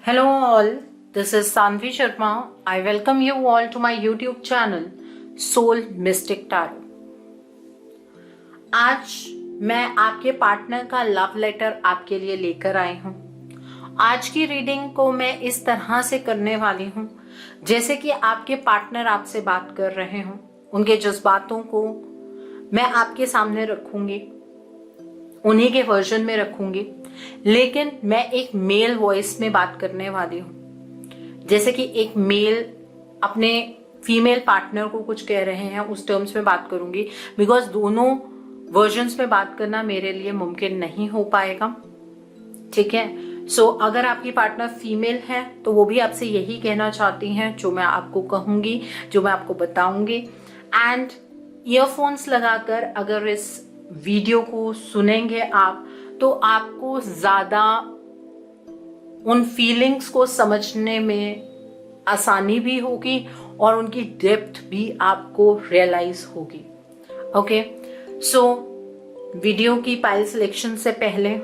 Hello all, this is Sanvi Sharma. I welcome you all to my YouTube channel Soul Mystic Tarot. आज मैं आपके partner का love letter आपके लिए लेकर आई हूँ। आज की रीडिंग को मैं इस तरह से करने वाली हूँ जैसे कि आपके पार्टनर आपसे बात कर रहे हों। उनके जज्बातों को मैं आपके सामने रखूंगी, उन्हीं के वर्जन में रखूंगी, लेकिन मैं एक मेल वॉइस में बात करने वाली हूं। जैसे कि एक मेल अपने फीमेल पार्टनर को कुछ कह रहे हैं उस टर्म्स में बात करूंगी, बिकॉज दोनों वर्जन्स में बात करना मेरे लिए मुमकिन नहीं हो पाएगा। ठीक है, सो अगर आपकी पार्टनर फीमेल है तो वो भी आपसे यही कहना चाहती हैं जो मैं आपको कहूंगी, जो मैं आपको बताऊंगी। एंड ईयरफोन्स लगाकर अगर इस वीडियो को सुनेंगे आप तो आपको ज्यादा उन फीलिंग्स को समझने में आसानी भी होगी और उनकी डेप्थ भी आपको रियलाइज होगी। ओके, सो वीडियो की पाइल सिलेक्शन से पहले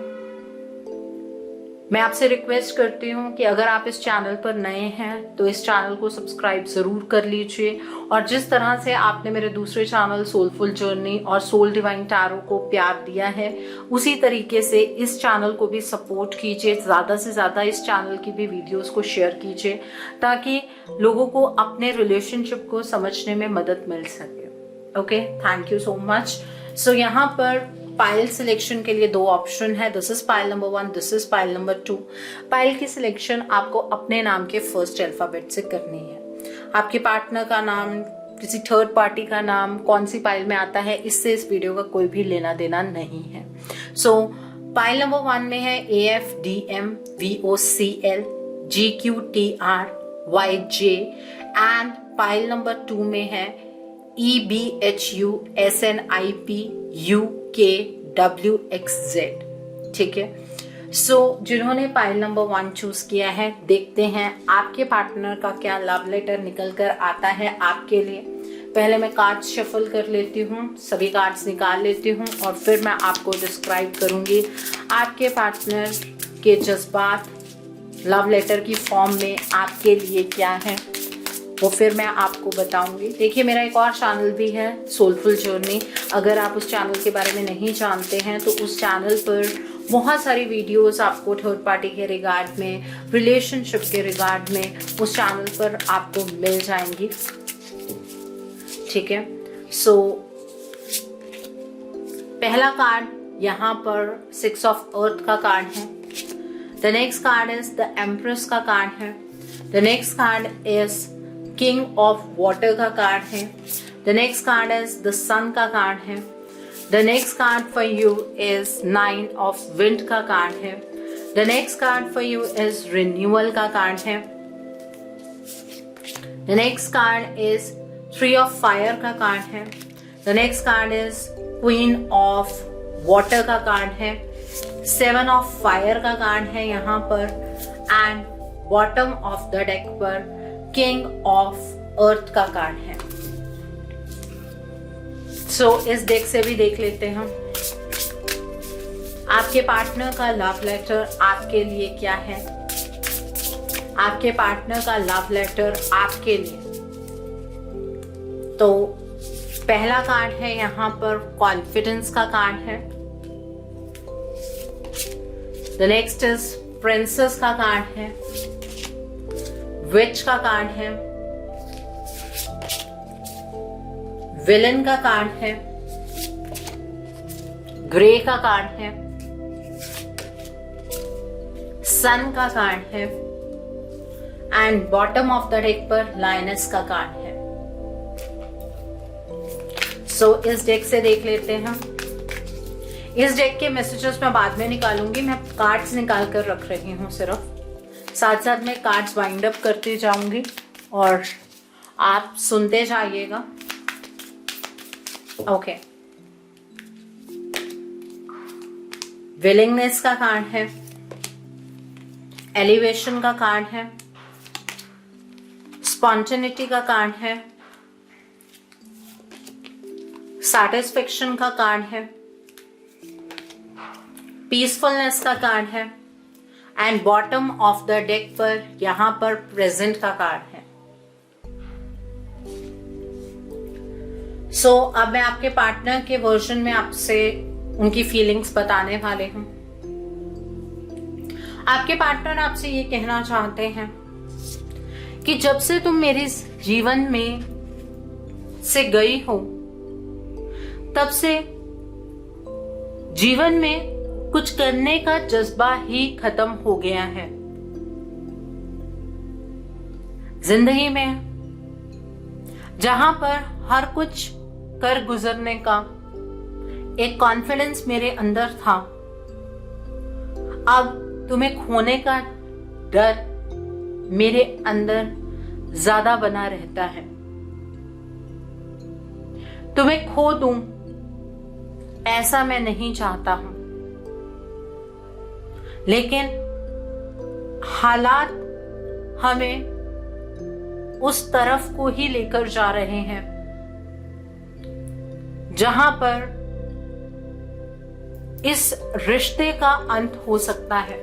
मैं आपसे रिक्वेस्ट करती हूँ कि अगर आप इस चैनल पर नए हैं तो इस चैनल को सब्सक्राइब जरूर कर लीजिए, और जिस तरह से आपने मेरे दूसरे चैनल सोलफुल जर्नी और सोल डिवाइन टैरो को प्यार दिया है उसी तरीके से इस चैनल को भी सपोर्ट कीजिए। ज़्यादा से ज़्यादा इस चैनल की भी वीडियोस को शेयर कीजिए ताकि लोगों को अपने रिलेशनशिप को समझने में मदद मिल सके। Okay, thank you so much. So यहाँ पर पाइल सिलेक्शन के लिए दो ऑप्शन है। This is pile number 1, this is pile number 2। Pile की सिलेक्शन आपको अपने नाम के फर्स्ट अल्फाबेट से करनी है। आपके पार्टनर का नाम, किसी थर्ड पार्टी का नाम कौन सी पाइल में आता है इससे इस वीडियो का कोई भी लेना देना नहीं है। सो पाइल नंबर 1 में है AFDM VOCL GQTR YJ, and pile number 2 में है EBHU SNIP UKWXZ। ठीक है, सो जिन्होंने पाइल नंबर 1 चूज किया है, देखते हैं आपके पार्टनर का क्या लव लेटर निकल कर आता है आपके लिए। पहले मैं कार्ड्स शफल कर लेती हूँ, सभी कार्ड्स निकाल लेती हूँ और फिर मैं आपको डिस्क्राइब करूंगी आपके पार्टनर के जज्बात लव लेटर की फॉर्म में आपके लिए क्या है, वो फिर मैं आपको बताऊंगी। देखिए, मेरा एक और चैनल भी है सोलफुल जर्नी। अगर आप उस चैनल के बारे में नहीं जानते हैं तो उस चैनल पर बहुत सारी वीडियोस आपको थर्ड पार्टी के रिगार्ड में, रिलेशनशिप के रिगार्ड में उस चैनल पर आपको मिल जाएंगी। ठीक है, सो पहला कार्ड यहाँ पर 6 ऑफ अर्थ का कार्ड है। The next card is the empress का कार्ड है। The next card is king of water का कार्ड है। The next card is the sun का कार्ड है। The next card for you is 9 of wind का card है। The next card for you is renewal का card है। The next card is 3 of fire का card है। The next card is queen of water का card है। 7 of fire का card है यहाँ पर, and bottom of the deck पर किंग ऑफ अर्थ का कार्ड है। सो इस डेक से भी देख लेते हैं आपके पार्टनर का लव लेटर आपके लिए क्या है। आपके पार्टनर का लव लेटर आपके लिए, तो पहला कार्ड है यहाँ पर कॉन्फिडेंस का कार्ड है। द नेक्स्ट इज प्रिंसेस का कार्ड है। विच का कार्ड है। विलन का कार्ड है। ग्रे का कार्ड है। सन का कार्ड है, and bottom of the deck पर लायनस का कार्ड है। सो इस डेक से देख लेते हैं। इस डेक के मैसेजेस मैं बाद में निकालूंगी, मैं कार्ड्स निकाल कर रख रही हूँ सिर्फ, साथ साथ में कार्ड्स वाइंड अप करती जाऊंगी और आप सुनते जाइएगा। ओके, विलिंगनेस का कार्ड है। एलिवेशन का कार्ड है। स्पॉन्टेनिटी का कार्ड है। सैटिस्फैक्शन का कार्ड है। पीसफुलनेस का कार्ड है। And bottom of the deck पर यहां पर प्रेजेंट का कार्ड है। सो अब मैं आपके पार्टनर के वर्जन में आपसे उनकी फीलिंग्स बताने वाले हूं। आपके पार्टनर आपसे ये कहना चाहते हैं कि जब से तुम मेरे जीवन में से गई हो तब से जीवन में कुछ करने का जज्बा ही खत्म हो गया है। जिंदगी में जहां पर हर कुछ कर गुजरने का एक कॉन्फिडेंस मेरे अंदर था, अब तुम्हें खोने का डर मेरे अंदर ज्यादा बना रहता है। तुम्हें खो दूं ऐसा मैं नहीं चाहता हूं, लेकिन हालात हमें उस तरफ को ही लेकर जा रहे हैं जहां पर इस रिश्ते का अंत हो सकता है।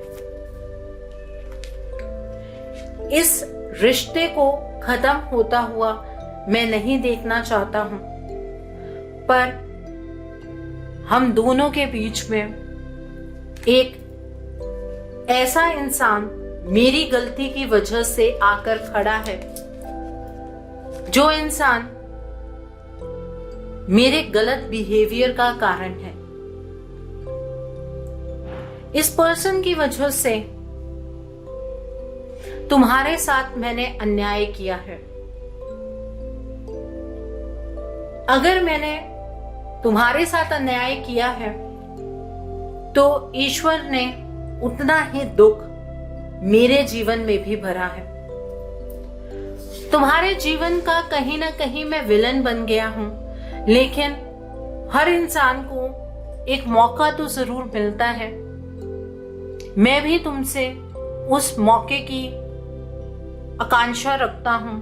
इस रिश्ते को खत्म होता हुआ मैं नहीं देखना चाहता हूं, पर हम दोनों के बीच में एक ऐसा इंसान मेरी गलती की वजह से आकर खड़ा है, जो इंसान मेरे गलत बिहेवियर का कारण है। इस पर्सन की वजह से तुम्हारे साथ मैंने अन्याय किया है। अगर मैंने तुम्हारे साथ अन्याय किया है तो ईश्वर ने उतना ही दुख मेरे जीवन में भी भरा है। तुम्हारे जीवन का कहीं ना कहीं मैं विलन बन गया हूं, लेकिन हर इंसान को एक मौका तो जरूर मिलता है। मैं भी तुमसे उस मौके की आकांक्षा रखता हूं।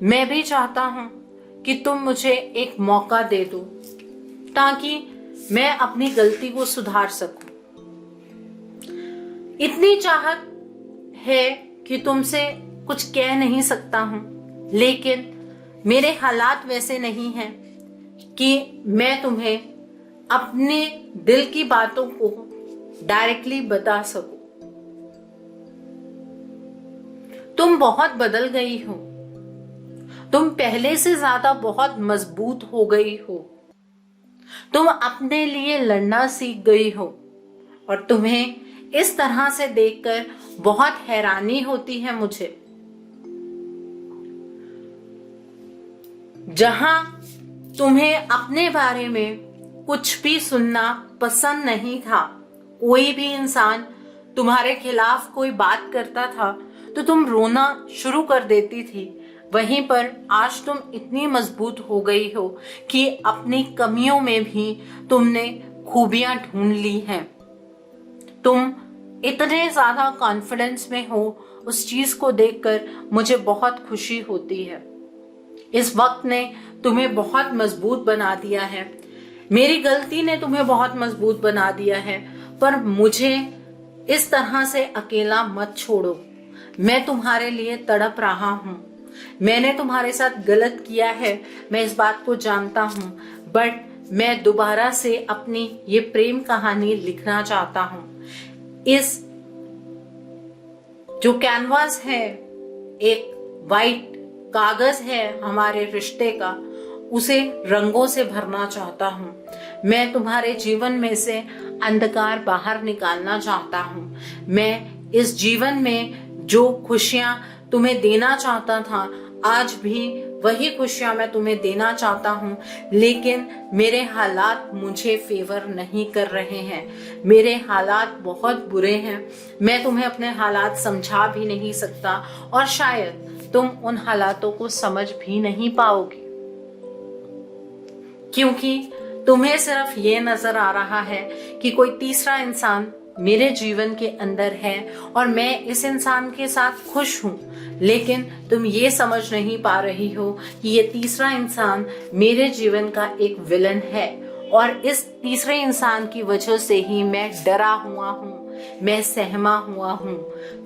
मैं भी चाहता हूं कि तुम मुझे एक मौका दे दो ताकि मैं अपनी गलती को सुधार सकूं। इतनी चाहत है कि तुमसे कुछ कह नहीं सकता हूं, लेकिन मेरे हालात वैसे नहीं हैं कि मैं तुम्हें अपने दिल की बातों को डायरेक्टली बता सकूं। तुम बहुत बदल गई हो, तुम पहले से ज्यादा बहुत मजबूत हो गई हो, तुम अपने लिए लड़ना सीख गई हो, और तुम्हें इस तरह से देखकर बहुत हैरानी होती है मुझे। जहां तुम्हें अपने बारे में कुछ भी सुनना पसंद नहीं था, कोई भी इंसान तुम्हारे खिलाफ कोई बात करता था तो तुम रोना शुरू कर देती थी, वहीं पर आज तुम इतनी मजबूत हो गई हो कि अपनी कमियों में भी तुमने खूबियां ढूंढ ली हैं। तुम इतने ज्यादा कॉन्फिडेंस में हो, उस चीज को देखकर मुझे बहुत खुशी होती है। इस वक्त ने तुम्हें बहुत मजबूत बना दिया है, मेरी गलती ने तुम्हें बहुत मजबूत बना दिया है, पर मुझे इस तरह से अकेला मत छोड़ो। मैं तुम्हारे लिए तड़प रहा हूं। मैंने तुम्हारे साथ गलत किया है, मैं इस बात को जानता हूं, बट मैं दोबारा से अपनी ये प्रेम कहानी लिखना चाहता हूं। इस जो कैनवास है, एक वाइट कागज है हमारे रिश्ते का, उसे रंगों से भरना चाहता हूं। मैं तुम्हारे जीवन में से अंधकार बाहर निकालना चाहता हूं। मैं इस जीवन में जो खुशियां तुम्हें देना चाहता था, आज भी वही खुशियां मैं तुम्हें देना चाहता हूं, लेकिन मेरे हालात मुझे फेवर नहीं कर रहे हैं। मेरे हालात बहुत बुरे हैं, मैं तुम्हें अपने हालात समझा भी नहीं सकता, और शायद तुम उन हालातों को समझ भी नहीं पाओगे, क्योंकि तुम्हें सिर्फ ये नजर आ रहा है कि कोई तीसरा इंसान मेरे जीवन के अंदर है और मैं इस इंसान के साथ खुश हूं, लेकिन तुम ये समझ नहीं पा रही हो कि ये तीसरा इंसान मेरे जीवन का एक विलन है, और इस तीसरे इंसान की वजह से ही मैं डरा हुआ हूं। मैं सहमा हुआ हूँ।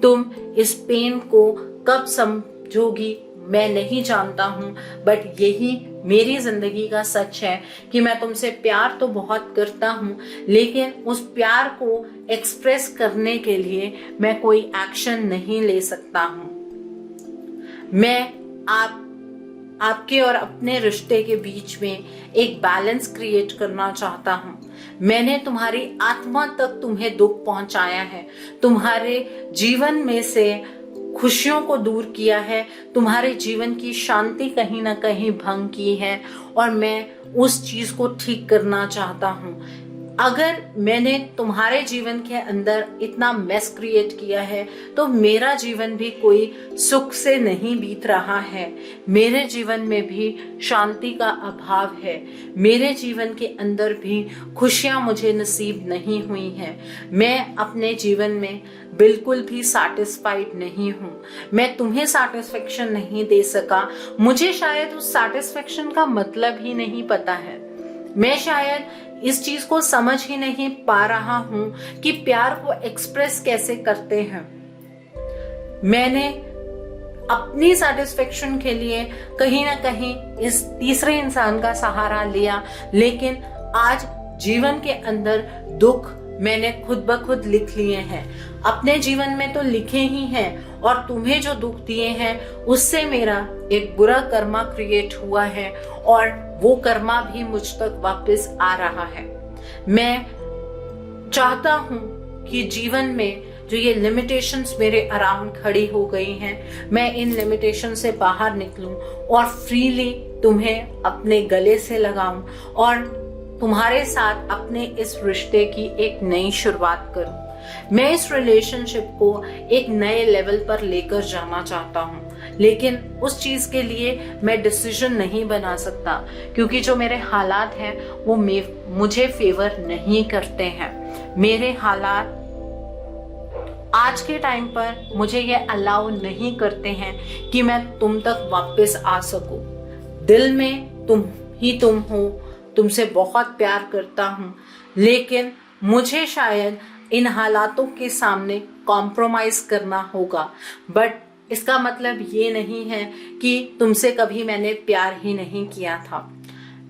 तुम इस पेन को कब समझोगी मैं नहीं जानता हूँ, बट यही मेरी जिंदगी का सच है कि मैं तुमसे प्यार तो बहुत करता हूँ, लेकिन उस प्यार को एक्सप्रेस करने के लिए मैं कोई एक्शन नहीं ले सकता हूँ। मैं आपके और अपने रिश्ते के बीच में एक बैलेंस क्रिएट करना चाहता हूँ। मैंने तुम्हारी आत्मा तक तुम्हें दुख पहुंचाया है, तुम्हारे जीवन में से खुशियों को दूर किया है, तुम्हारे जीवन की शांति कहीं ना कहीं भंग की है, और मैं उस चीज को ठीक करना चाहता हूँ। अगर मैंने तुम्हारे जीवन के अंदर इतना मेस क्रिएट किया है तो मेरा जीवन भी कोई सुख से नहीं बीत रहा है। मेरे जीवन में भी शांति का अभाव है, मेरे जीवन के अंदर भी खुशियां मुझे नसीब नहीं हुई हैं। मैं अपने जीवन में बिल्कुल भी सैटिस्फाइड नहीं हूँ। मैं तुम्हें सैटिस्फैक्शन नहीं दे सका। मुझे शायद उस सैटिस्फैक्शन का मतलब ही नहीं पता है। मैं शायद इस चीज को समझ ही नहीं पा रहा हूं कि प्यार को एक्सप्रेस कैसे करते हैं। मैंने अपनी सैटिस्फैक्शन के लिए कहीं ना कहीं इस तीसरे इंसान का सहारा लिया, लेकिन आज जीवन के अंदर दुख मैंने खुद ब खुद लिख लिए हैं। अपने जीवन में तो लिखे ही हैं, और तुम्हें जो दुख दिए हैं उससे मेरा एक बुरा कर्मा क्रिएट हुआ है, और वो कर्मा भी मुझ तक वापस आ रहा है। मैं चाहता हूं कि जीवन में जो ये लिमिटेशंस मेरे अराउंड खड़ी हो गई हैं, मैं इन लिमिटेशन से बाहर निकलूं और फ्रीली तुम्हें अपने गले से लगाऊं और तुम्हारे साथ अपने इस रिश्ते की एक नई शुरुआत करूं। मैं इस रिलेशनशिप को एक नए लेवल पर लेकर जाना चाहता हूं, लेकिन उस चीज के लिए मैं डिसीजन नहीं बना सकता, क्योंकि जो मेरे हालात हैं वो मुझे फेवर नहीं करते हैं। मेरे हालात आज के टाइम पर मुझे ये अलाउ नहीं करते हैं कि मैं तुम तक वापस आ सकूं। दिल में तुम ही तुम हो, तुमसे बहुत प्यार करता हूं, लेकिन मुझे शायद इन हालातों के सामने कॉम्प्रोमाइज करना होगा। बट इसका मतलब ये नहीं है कि तुमसे कभी मैंने प्यार ही नहीं किया था।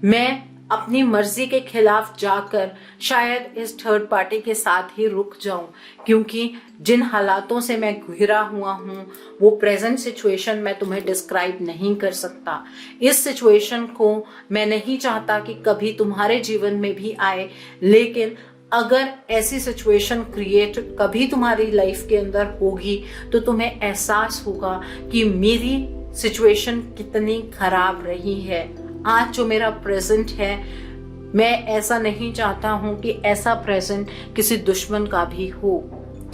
मैं अपनी मर्जी के खिलाफ जाकर शायद इस थर्ड पार्टी के साथ ही रुक जाऊं, क्योंकि जिन हालातों से मैं घिरा हुआ हूं वो प्रेजेंट सिचुएशन मैं तुम्हें डिस्क्राइब नहीं कर सकता। इस सिचुएशन को मैं नहीं चाहता कि कभी तुम्हारे जीवन में भी आए, लेकिन अगर ऐसी सिचुएशन क्रिएट कभी तुम्हारी लाइफ के अंदर होगी तो तुम्हें एहसास होगा कि मेरी सिचुएशन कितनी खराब रही है। आज जो मेरा प्रेजेंट है, मैं ऐसा नहीं चाहता हूं कि ऐसा प्रेजेंट किसी दुश्मन का भी हो।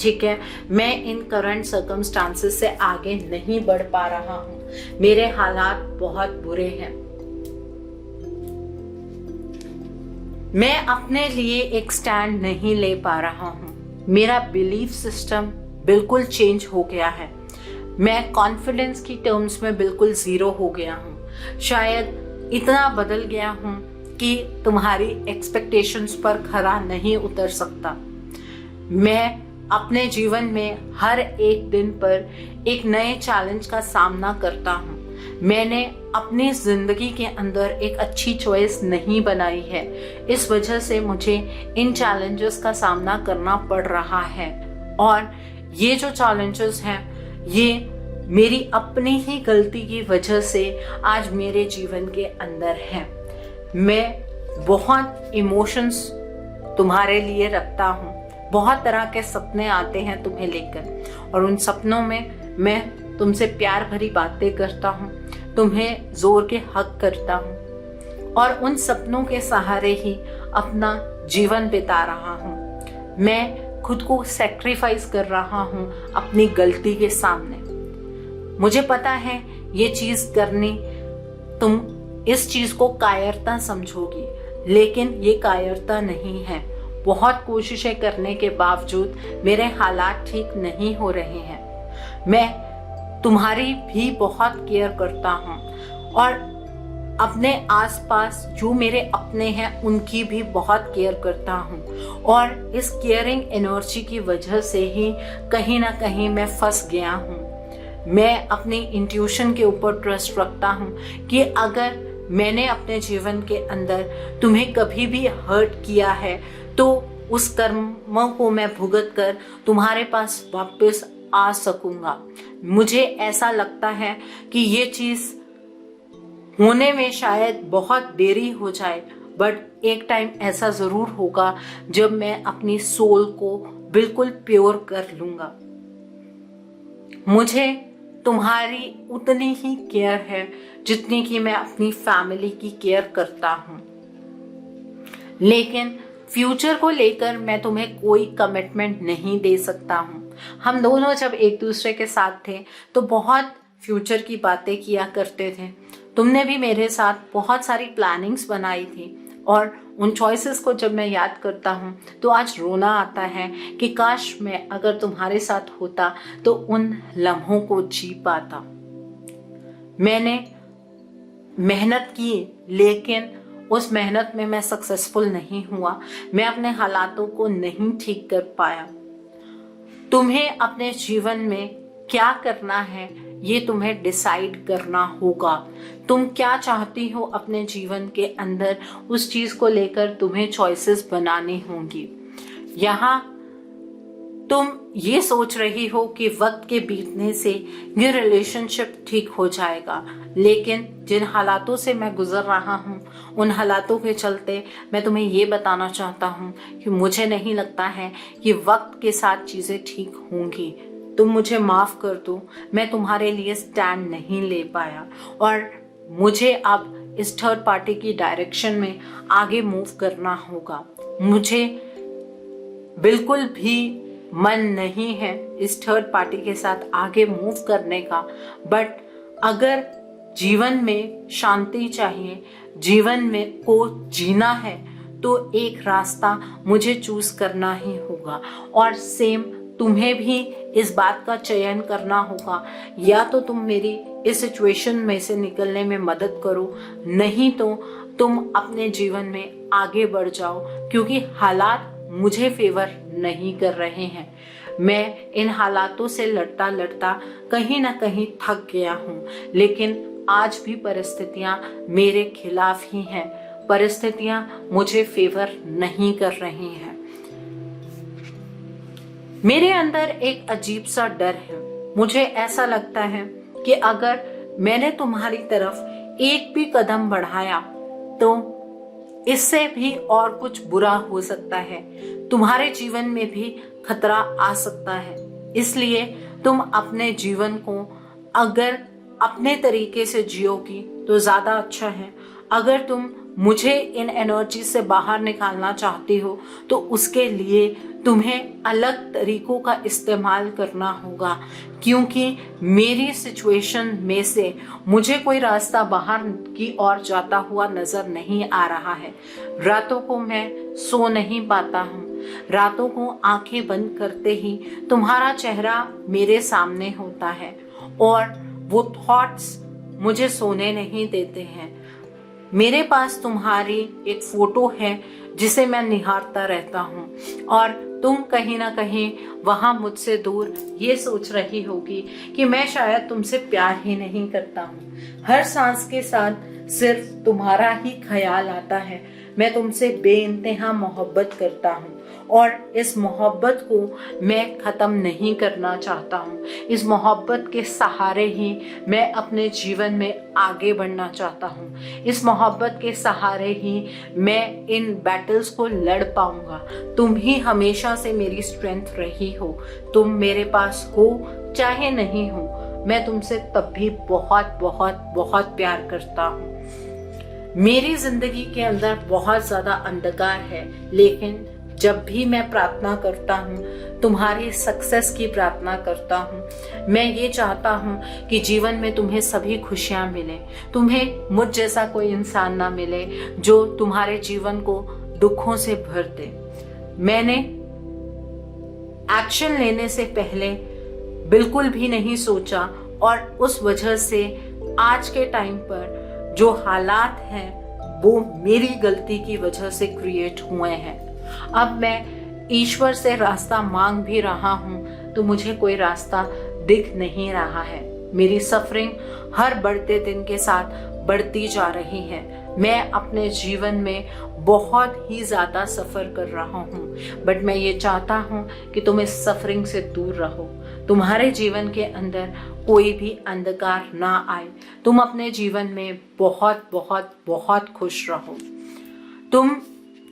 ठीक है, मैं इन करंट सर्कमस्टांसेस से आगे नहीं बढ़ पा रहा हूं। मेरे हालात बहुत बुरे हैं। मैं अपने लिए एक स्टैंड नहीं ले पा रहा हूँ। मेरा बिलीफ सिस्टम बिल्कुल चेंज हो गया है। मैं कॉन्फिडेंस की टर्म्स में बिल्कुल जीरो हो गया हूँ। शायद इतना बदल गया हूँ कि तुम्हारी एक्सपेक्टेशंस पर खरा नहीं उतर सकता। मैं अपने जीवन में हर एक दिन पर एक नए चैलेंज का सामना करता हूँ। मैंने अपनी जिंदगी के अंदर एक अच्छी चॉइस नहीं बनाई है, इस वजह से मुझे इन चैलेंजेस का सामना करना पड़ रहा है। और ये जो चैलेंजेस हैं ये मेरी अपनी ही गलती की वजह से आज मेरे जीवन के अंदर है। मैं बहुत इमोशंस तुम्हारे लिए रखता हूँ, बहुत तरह के सपने आते हैं तुम्हें लेकर, और उन सपनों में मैं तुमसे प्यार भरी बातें करता हूँ, तुम्हें जोर के हक करता हूँ, और उन सपनों के सहारे ही अपना जीवन बिता रहा हूँ। मैं खुद को सैक्रिफाइस कर रहा हूँ अपनी गलती के सामने। मुझे पता है ये चीज करनी, तुम इस चीज को कायरता समझोगी, लेकिन ये कायरता नहीं है। बहुत कोशिशें करने के बावजूद मेरे हालात ठीक नहीं हो रहे हैं। मैं तुम्हारी भी बहुत केयर करता हूँ, और अपने आसपास जो मेरे अपने हैं उनकी भी बहुत केयर करता हूँ, और इस केयरिंग एनर्जी की वजह से ही कहीं ना कहीं मैं फंस गया हूँ। मैं अपनी इंट्यूशन के ऊपर ट्रस्ट रखता हूँ कि अगर मैंने अपने जीवन के अंदर तुम्हें कभी भी हर्ट किया है तो उस कर्मों को मैं भुगत कर तुम्हारे पास वापस आ सकूंगा। मुझे ऐसा लगता है कि ये चीज़ होने में शायद बहुत देरी हो जाए, बट एक टाइम ऐसा ज़रूर होगा जब मैं अपनी सोल को बिल्कुल प्योर कर लूँगा। मुझे तुम्हारी उतनी ही केयर है जितनी कि मैं अपनी फैमिली की केयर करता हूँ, लेकिन फ्यूचर को लेकर मैं तुम्हें कोई कमिटमेंट नहीं दे सकता हूँ। हम दोनों जब एक दूसरे के साथ थे तो बहुत फ्यूचर की बातें किया करते थे। तुमने भी मेरे साथ बहुत सारी प्लानिंग्स बनाई थी, और उन चॉइसेस को जब मैं याद करता हूँ तो आज रोना आता है कि काश मैं अगर तुम्हारे साथ होता तो उन लम्हों को जी पाता। मैंने मेहनत की, लेकिन उस मेहनत में मैं सक्सेसफुल नहीं हुआ। मैं अपने हालातों को नहीं ठीक कर पाया। तुम्हें अपने जीवन में क्या करना है ये तुम्हें डिसाइड करना होगा। तुम क्या चाहती हो अपने जीवन के अंदर, उस चीज को लेकर तुम्हें चॉइसेस बनानी होंगी। यहाँ तुम ये सोच रही हो कि वक्त के बीतने से ये रिलेशनशिप ठीक हो जाएगा, लेकिन जिन हालातों से मैं गुजर रहा हूँ उन हालातों के चलते मैं तुम्हें ये बताना चाहता हूँ कि मुझे नहीं लगता है कि वक्त के साथ चीज़ें ठीक होंगी। तुम मुझे माफ़ कर दो, मैं तुम्हारे लिए स्टैंड नहीं ले पाया, और मुझे अब इस थर्ड पार्टी की डायरेक्शन में आगे मूव करना होगा। मुझे बिल्कुल भी मन नहीं है इस थर्ड पार्टी के साथ आगे मूव करने का, बट अगर जीवन में शांति चाहिए, जीवन में को जीना है, तो एक रास्ता मुझे चूज करना ही होगा। और सेम तुम्हें भी इस बात का चयन करना होगा, या तो तुम मेरी इस सिचुएशन में से निकलने में मदद करो, नहीं तो तुम अपने जीवन में आगे बढ़ जाओ, क्योंकि हालात मुझे फेवर नहीं कर रहे हैं। मैं इन हालातों से लड़ता लड़ता कहीं ना कहीं थक गया हूँ, लेकिन आज भी परिस्थितियाँ मेरे खिलाफ ही हैं। परिस्थितियाँ मुझे फेवर नहीं कर रही हैं। मेरे अंदर एक अजीब सा डर है। मुझे ऐसा लगता है कि अगर मैंने तुम्हारी तरफ एक भी कदम बढ़ाया तो इससे भी और कुछ बुरा हो सकता है, तुम्हारे जीवन में भी खतरा आ सकता है। इसलिए तुम अपने जीवन को अगर अपने तरीके से जियोगी तो ज्यादा अच्छा है। अगर तुम मुझे इन एनर्जी से बाहर निकालना चाहती हो तो उसके लिए तुम्हें अलग तरीकों का इस्तेमाल करना होगा, क्योंकि मेरी सिचुएशन में से मुझे कोई रास्ता बाहर की ओर जाता हुआ नजर नहीं आ रहा है। रातों को मैं सो नहीं पाता हूँ। रातों को आंखें बंद करते ही तुम्हारा चेहरा मेरे सामने होता है, और वो थॉट्स मुझे सोने नहीं देते हैं। मेरे पास तुम्हारी एक फोटो है जिसे मैं निहारता रहता हूँ, और तुम कहीं ना कहीं वहां मुझसे दूर ये सोच रही होगी कि मैं शायद तुमसे प्यार ही नहीं करता हूँ। हर सांस के साथ सिर्फ तुम्हारा ही ख्याल आता है। मैं तुमसे बेइंतहा मोहब्बत करता हूँ, और इस मोहब्बत को मैं ख़त्म नहीं करना चाहता हूँ। इस मोहब्बत के सहारे ही मैं अपने जीवन में आगे बढ़ना चाहता हूँ। इस मोहब्बत के सहारे ही मैं इन बैटल्स को लड़ पाऊँगा। तुम ही हमेशा से मेरी स्ट्रेंथ रही हो। तुम मेरे पास हो चाहे नहीं हो, मैं तुमसे तब भी बहुत बहुत बहुत प्यार करता हूँ। मेरी जिंदगी के अंदर बहुत ज़्यादा अंधकार है, लेकिन जब भी मैं प्रार्थना करता हूँ, तुम्हारी सक्सेस की प्रार्थना करता हूँ। मैं ये चाहता हूँ कि जीवन में तुम्हें सभी खुशियाँ मिले, तुम्हें मुझ जैसा कोई इंसान ना मिले जो तुम्हारे जीवन को दुखों से भर दे। मैंने एक्शन लेने से पहले बिल्कुल भी नहीं सोचा, और उस वजह से आज के टाइम पर जो हालात हैं वो मेरी गलती की वजह से क्रिएट हुए हैं। अब मैं ईश्वर से रास्ता मांग भी रहा हूँ तो मुझे कोई रास्ता दिख नहीं रहा है। मेरी सफरिंग हर बढ़ते दिन के साथ बढ़ती जा रही है। मैं अपने जीवन में बहुत ही ज़्यादा सफ़र कर रहा हूँ, बट मैं ये चाहता हूँ कि तुम इस सफरिंग से दूर रहो। तुम्हारे जीवन के अंदर कोई भी अंधकार ना आए। तुम अपने जीवन में बहुत बहुत बहुत खुश रहो।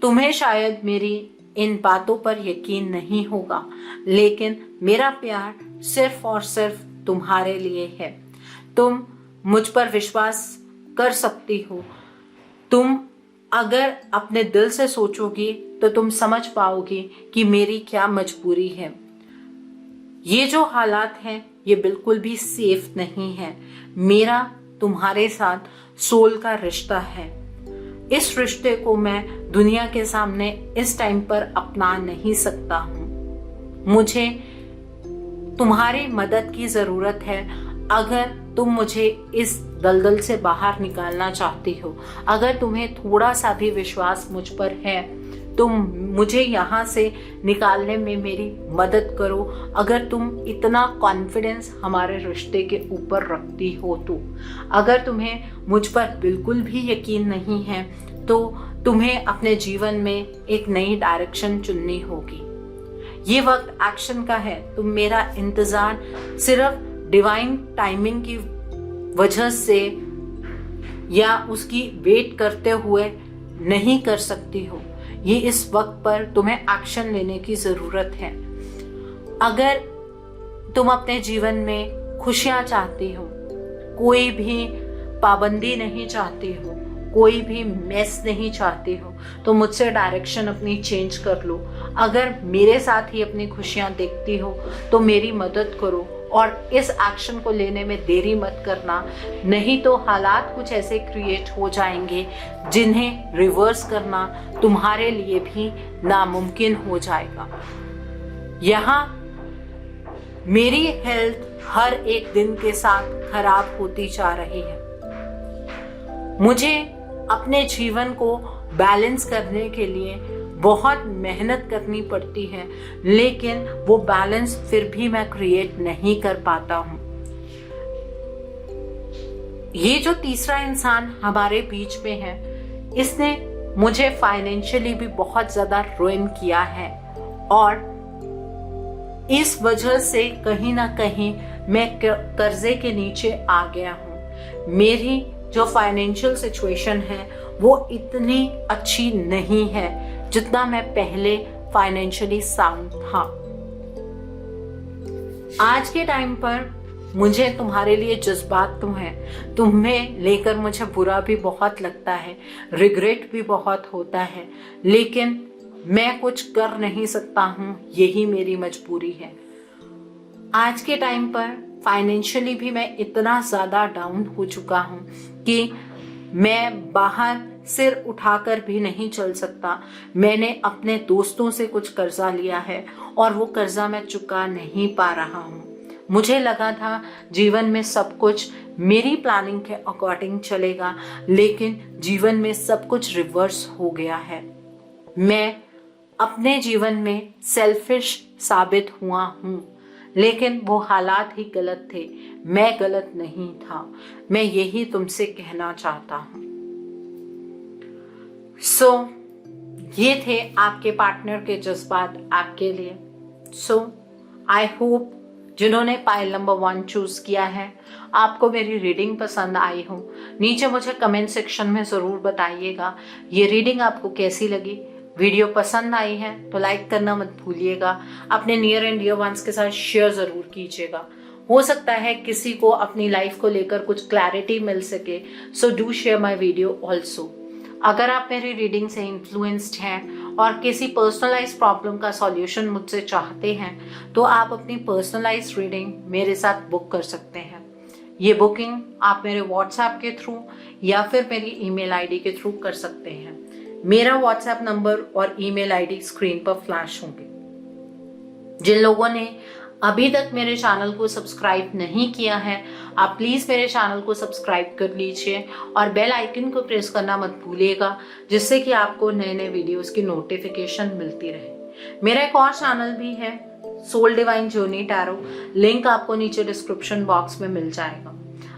तुम्हें शायद मेरी इन बातों पर यकीन नहीं होगा, लेकिन मेरा प्यार सिर्फ और सिर्फ तुम्हारे लिए है। तुम मुझ पर विश्वास कर सकती हो। तुम अगर अपने दिल से सोचोगी तो तुम समझ पाओगी कि मेरी क्या मजबूरी है। ये जो हालात हैं ये बिल्कुल भी सेफ नहीं है। मेरा तुम्हारे साथ सोल का रिश्ता है। इस रिश्ते को मैं दुनिया के सामने इस टाइम पर अपना नहीं सकता हूँ। मुझे तुम्हारी मदद की जरूरत है। अगर तुम मुझे इस दलदल से बाहर निकालना चाहती हो, अगर तुम्हें थोड़ा सा भी विश्वास मुझ पर है, तुम मुझे यहाँ से निकालने में मेरी मदद करो। अगर तुम इतना कॉन्फिडेंस हमारे रिश्ते के ऊपर रखती हो तो, अगर तुम्हें मुझ पर बिल्कुल भी यकीन नहीं है तो तुम्हें अपने जीवन में एक नई डायरेक्शन चुननी होगी। ये वक्त एक्शन का है। तुम मेरा इंतजार सिर्फ डिवाइन टाइमिंग की वजह से या उसकी वेट करते हुए नहीं कर सकती हो। ये इस वक्त पर तुम्हें एक्शन लेने की जरूरत है। अगर तुम अपने जीवन में खुशियां चाहती हो, कोई भी पाबंदी नहीं चाहती हो, कोई भी मेस नहीं चाहती हो, तो मुझसे डायरेक्शन अपनी चेंज कर लो। अगर मेरे साथ ही अपनी खुशियां देखती हो तो मेरी मदद करो और इस एक्शन को लेने में देरी मत करना, नहीं तो हालात कुछ ऐसे क्रिएट हो जाएंगे जिन्हें रिवर्स करना तुम्हारे लिए भी नामुमकिन हो जाएगा। यहाँ मेरी हेल्थ हर एक दिन के साथ खराब होती जा रही है। मुझे अपने जीवन को बैलेंस करने के लिए बहुत मेहनत करनी पड़ती है, लेकिन वो बैलेंस फिर भी मैं क्रिएट नहीं कर पाता हूँ। ये जो तीसरा इंसान हमारे बीच में है, इसने मुझे फाइनेंशियली भी बहुत ज्यादा रुइन किया है और इस वजह से कहीं ना कहीं मैं कर्जे के नीचे आ गया हूँ। मेरी जो फाइनेंशियल सिचुएशन है वो इतनी अच्छी नहीं है जितना मैं पहले फाइनेंशियली साउंड था। आज के टाइम पर मुझे तुम्हारे लिए जज्बात तो हैं, तुम्हें लेकर मुझे बुरा भी बहुत लगता है, रिग्रेट भी बहुत होता है, लेकिन मैं कुछ कर नहीं सकता हूँ। यही मेरी मजबूरी है। आज के टाइम पर फाइनेंशियली भी मैं इतना ज्यादा डाउन हो चुका हूँ कि मैं बाहर सिर उठाकर भी नहीं चल सकता। मैंने अपने दोस्तों से कुछ कर्जा लिया है और वो कर्जा मैं चुका नहीं पा रहा हूँ। मुझे लगा था जीवन में सब कुछ मेरी प्लानिंग के अकॉर्डिंग चलेगा, लेकिन जीवन में सब कुछ रिवर्स हो गया है। मैं अपने जीवन में सेल्फिश साबित हुआ हूँ, लेकिन वो हालात ही गलत थे, मैं गलत नहीं था। मैं यही तुमसे कहना चाहता हूँ। ये थे आपके पार्टनर के जज्बात आपके लिए। आई होप जिन्होंने पाइल नंबर 1 चूज किया है, आपको मेरी रीडिंग पसंद आई हो। नीचे मुझे कमेंट सेक्शन में जरूर बताइएगा ये रीडिंग आपको कैसी लगी। वीडियो पसंद आई है तो लाइक करना मत भूलिएगा। अपने नियर एंड डियर वंस के साथ शेयर जरूर कीजिएगा। हो सकता है किसी को अपनी लाइफ को लेकर कुछ क्लैरिटी मिल सके, so do share my video also. अगर आप मेरी रीडिंग से इन्फ्लुएंस्ड हैं और किसी पर्सनलाइज प्रॉब्लम का सॉल्यूशन मुझसे चाहते हैं तो आप अपनी पर्सनलाइज रीडिंग मेरे साथ बुक कर सकते हैं। ये बुकिंग आप मेरे व्हाट्सएप के थ्रू या फिर मेरी ईमेल आईडी के थ्रू कर सकते हैं। मेरा व्हाट्सएप नंबर और ईमेल आईडी स्क्रीन पर फ्लैश होंगे। जिन लोगों ने अभी तक मेरे चैनल को सब्सक्राइब नहीं किया है, आप प्लीज़ मेरे चैनल को सब्सक्राइब कर लीजिए और बेल आइकन को प्रेस करना मत भूलिएगा, जिससे कि आपको नए नए वीडियोस की नोटिफिकेशन मिलती रहे। मेरा एक और चैनल भी है, soul divine journey tarot, link आपको नीचे डिस्क्रिप्शन बॉक्स में मिल जाएगा।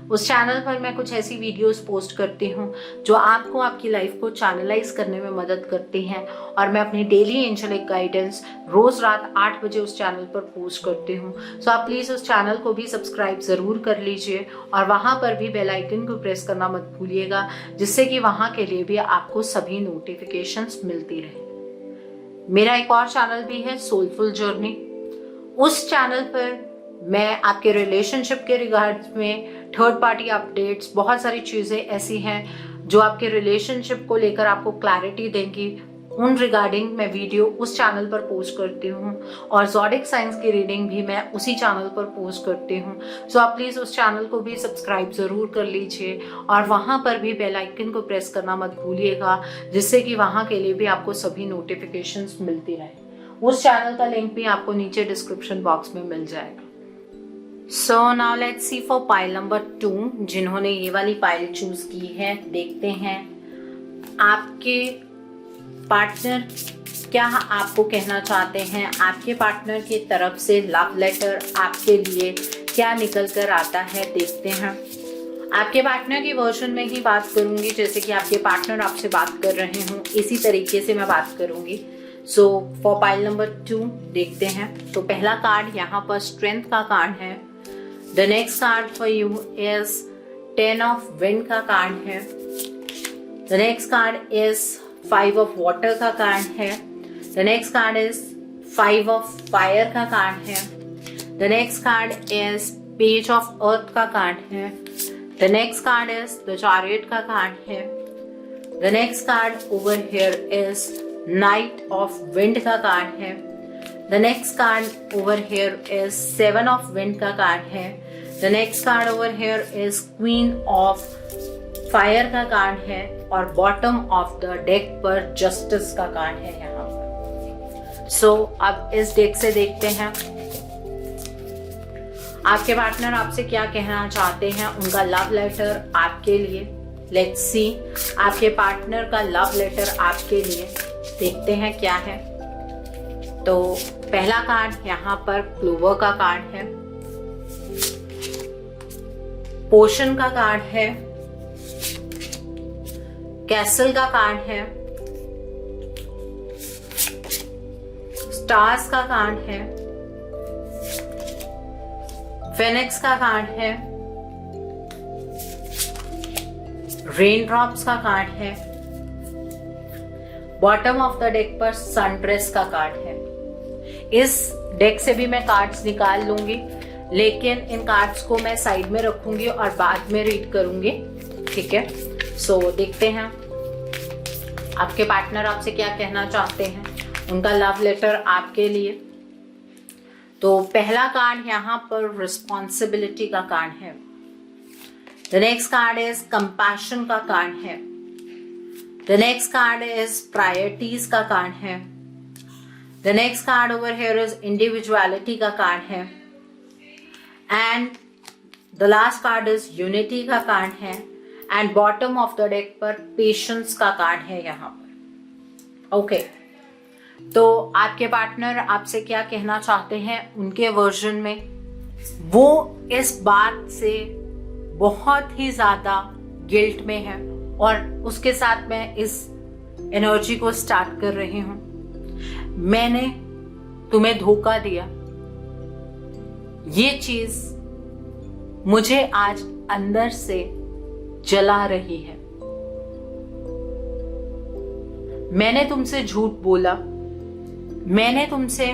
उस चैनल पर मैं कुछ ऐसी वीडियोस पोस्ट करती हूँ जो आपको आपकी लाइफ को चैनलाइज करने में मदद करती हैं, और मैं अपनी डेली एंजेलिक गाइडेंस रोज रात 8 बजे उस चैनल पर पोस्ट करती हूँ। सो आप प्लीज़ उस चैनल को भी सब्सक्राइब ज़रूर कर लीजिए और वहाँ पर भी बेल आइकन को प्रेस करना मत भूलिएगा, जिससे कि वहाँ के लिए भी आपको सभी नोटिफिकेशंस मिलती रहे। मेरा एक और चैनल भी है, सोलफुल जर्नी। उस चैनल पर मैं आपके रिलेशनशिप के रिगार्ड्स में थर्ड पार्टी अपडेट्स, बहुत सारी चीज़ें ऐसी हैं जो आपके रिलेशनशिप को लेकर आपको क्लैरिटी देंगी, उन रिगार्डिंग मैं वीडियो उस चैनल पर पोस्ट करती हूँ। और ज़ोडिक साइंस की रीडिंग भी मैं उसी चैनल पर पोस्ट करती हूँ। सो आप प्लीज़ उस चैनल को भी सब्सक्राइब ज़रूर कर लीजिए और वहाँ पर भी बेल आइकन को प्रेस करना मत भूलिएगा, जिससे कि वहाँ के लिए भी आपको सभी नोटिफिकेशंस मिलती रहे। उस चैनल का लिंक भी आपको नीचे डिस्क्रिप्शन बॉक्स में मिल जाएगा। So now let's see for pile number 2, जिन्होंने ये वाली पाइल चूज की है। देखते हैं आपके पार्टनर क्या आपको कहना चाहते हैं। आपके पार्टनर की तरफ से लव लेटर आपके लिए क्या निकल कर आता है, देखते हैं। आपके पार्टनर की वर्जन में ही बात करूंगी, जैसे कि आपके पार्टनर आपसे बात कर रहे हों इसी तरीके से मैं बात करूंगी। सो फॉर पाइल नंबर 2 देखते हैं। तो पहला कार्ड यहाँ पर स्ट्रेंथ का कार्ड है। The next card for you is 10 of wind का कार्ड है। The next card is 5 of water का कार्ड है। The next card is 5 of fire का कार्ड है। The next card is page of earth का card है। The next card is the chariot का card है। The next card over here is knight of wind का card है। The next card over here is 7 of wind का card है। The next card over here is Queen of Fire का card है और bottom of the deck पर justice का card है यहाँ पर। सो अब इस डेक से देखते हैं आपके पार्टनर आपसे क्या कहना चाहते हैं, उनका लव लेटर आपके लिए। लेट्स सी आपके पार्टनर का लव लेटर आपके लिए, देखते हैं क्या है। तो पहला कार्ड यहाँ पर क्लोवर का कार्ड है, पोशन का कार्ड है, कैसल का कार्ड है, स्टार्स का कार्ड है, फेनिक्स का कार्ड है, रेन ड्रॉप्स का कार्ड है, बॉटम ऑफ द डेक पर सनड्रेस का कार्ड है। इस डेक से भी मैं कार्ड्स निकाल लूंगी, लेकिन इन कार्ड्स को मैं साइड में रखूंगी और बाद में रीड करूंगी, ठीक है। सो देखते हैं आपके पार्टनर आपसे क्या कहना चाहते हैं, उनका लव लेटर आपके लिए। तो पहला कार्ड यहाँ पर रिस्पॉन्सिबिलिटी का कार्ड है। The next card is compassion का कार्ड है। The next card is priorities का कार्ड है। The next card over here is individuality का कार्ड है। And the last card is unity का कार्ड है। And bottom of the deck पर patience का कार्ड है यहाँ पर। ओके, तो आपके पार्टनर आपसे क्या कहना चाहते हैं उनके वर्जन में, वो इस बात से बहुत ही ज्यादा गिल्ट में है और उसके साथ मैं इस एनर्जी को स्टार्ट कर रही हूं। मैंने तुम्हें धोखा दिया, ये चीज मुझे आज अंदर से जला रही है। मैंने तुमसे झूठ बोला, मैंने तुमसे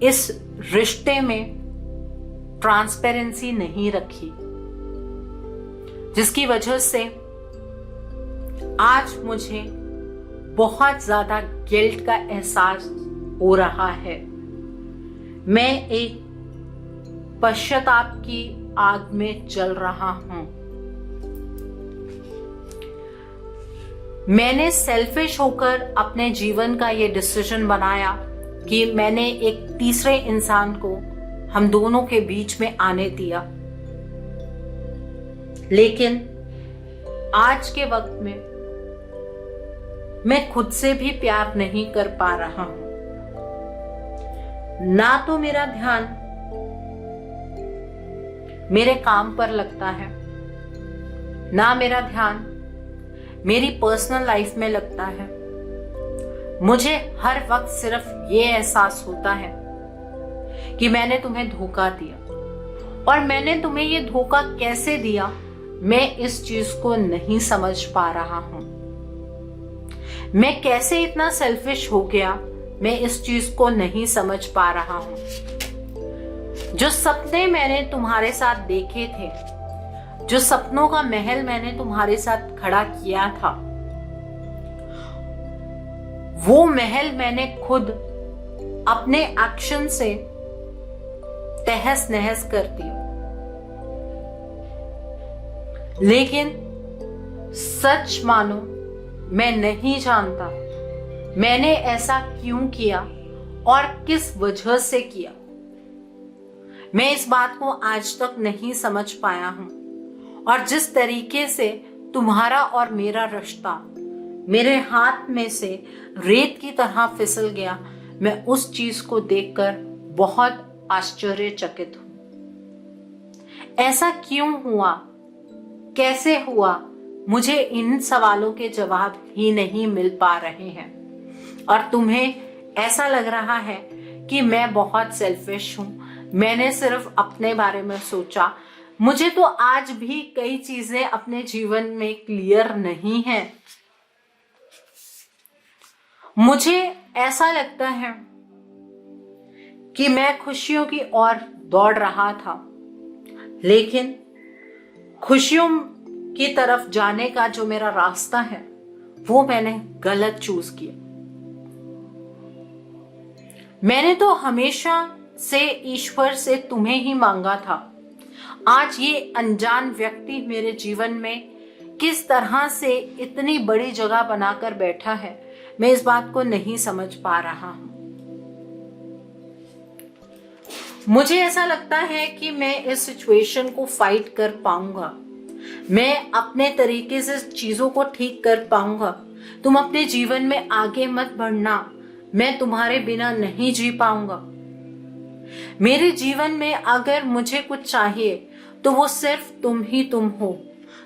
इस रिश्ते में ट्रांसपेरेंसी नहीं रखी, जिसकी वजह से आज मुझे बहुत ज्यादा गिल्ट का एहसास हो रहा है। मैं एक पश्चाताप की आग में जल रहा हूं। मैंने सेल्फिश होकर अपने जीवन का ये डिसीजन बनाया कि मैंने एक तीसरे इंसान को हम दोनों के बीच में आने दिया, लेकिन आज के वक्त में मैं खुद से भी प्यार नहीं कर पा रहा हूं। ना तो मेरा ध्यान मेरे काम पर लगता है, ना मेरा ध्यान मेरी पर्सनल लाइफ में लगता है। मुझे हर वक्त सिर्फ ये एहसास होता है कि मैंने तुम्हें धोखा दिया, और मैंने तुम्हें ये धोखा कैसे दिया मैं इस चीज को नहीं समझ पा रहा हूं। मैं कैसे इतना सेल्फिश हो गया मैं इस चीज को नहीं समझ पा रहा हूं। जो सपने मैंने तुम्हारे साथ देखे थे, जो सपनों का महल मैंने तुम्हारे साथ खड़ा किया था, वो महल मैंने खुद अपने एक्शन से तहस नहस कर दिया। लेकिन सच मानो मैं नहीं जानता मैंने ऐसा क्यों किया और किस वजह से किया। मैं इस बात को आज तक नहीं समझ पाया हूं, और जिस तरीके से तुम्हारा और मेरा रिश्ता मेरे हाथ में से रेत की तरह फिसल गया, मैं उस चीज को देखकर बहुत आश्चर्यचकित हूं। ऐसा क्यों हुआ, कैसे हुआ, मुझे इन सवालों के जवाब ही नहीं मिल पा रहे हैं। और तुम्हें ऐसा लग रहा है कि मैं बहुत सेल्फिश हूं, मैंने सिर्फ अपने बारे में सोचा। मुझे तो आज भी कई चीजें अपने जीवन में क्लियर नहीं है। मुझे ऐसा लगता है कि मैं खुशियों की ओर दौड़ रहा था, लेकिन खुशियों की तरफ जाने का जो मेरा रास्ता है वो मैंने गलत चूज किया। मैंने तो हमेशा से ईश्वर से तुम्हें ही मांगा था। आज ये अनजान व्यक्ति मेरे जीवन में किस तरह से इतनी बड़ी जगह बनाकर बैठा है, मैं इस बात को नहीं समझ पा रहा हूं। मुझे ऐसा लगता है कि मैं इस सिचुएशन को फाइट कर पाऊंगा, मैं अपने तरीके से चीजों को ठीक कर पाऊंगा। तुम अपने जीवन में आगे मत बढ़ना, मैं तुम्हारे बिना नहीं जी पाऊंगा। मेरे जीवन में अगर मुझे कुछ चाहिए तो वो सिर्फ तुम ही तुम हो।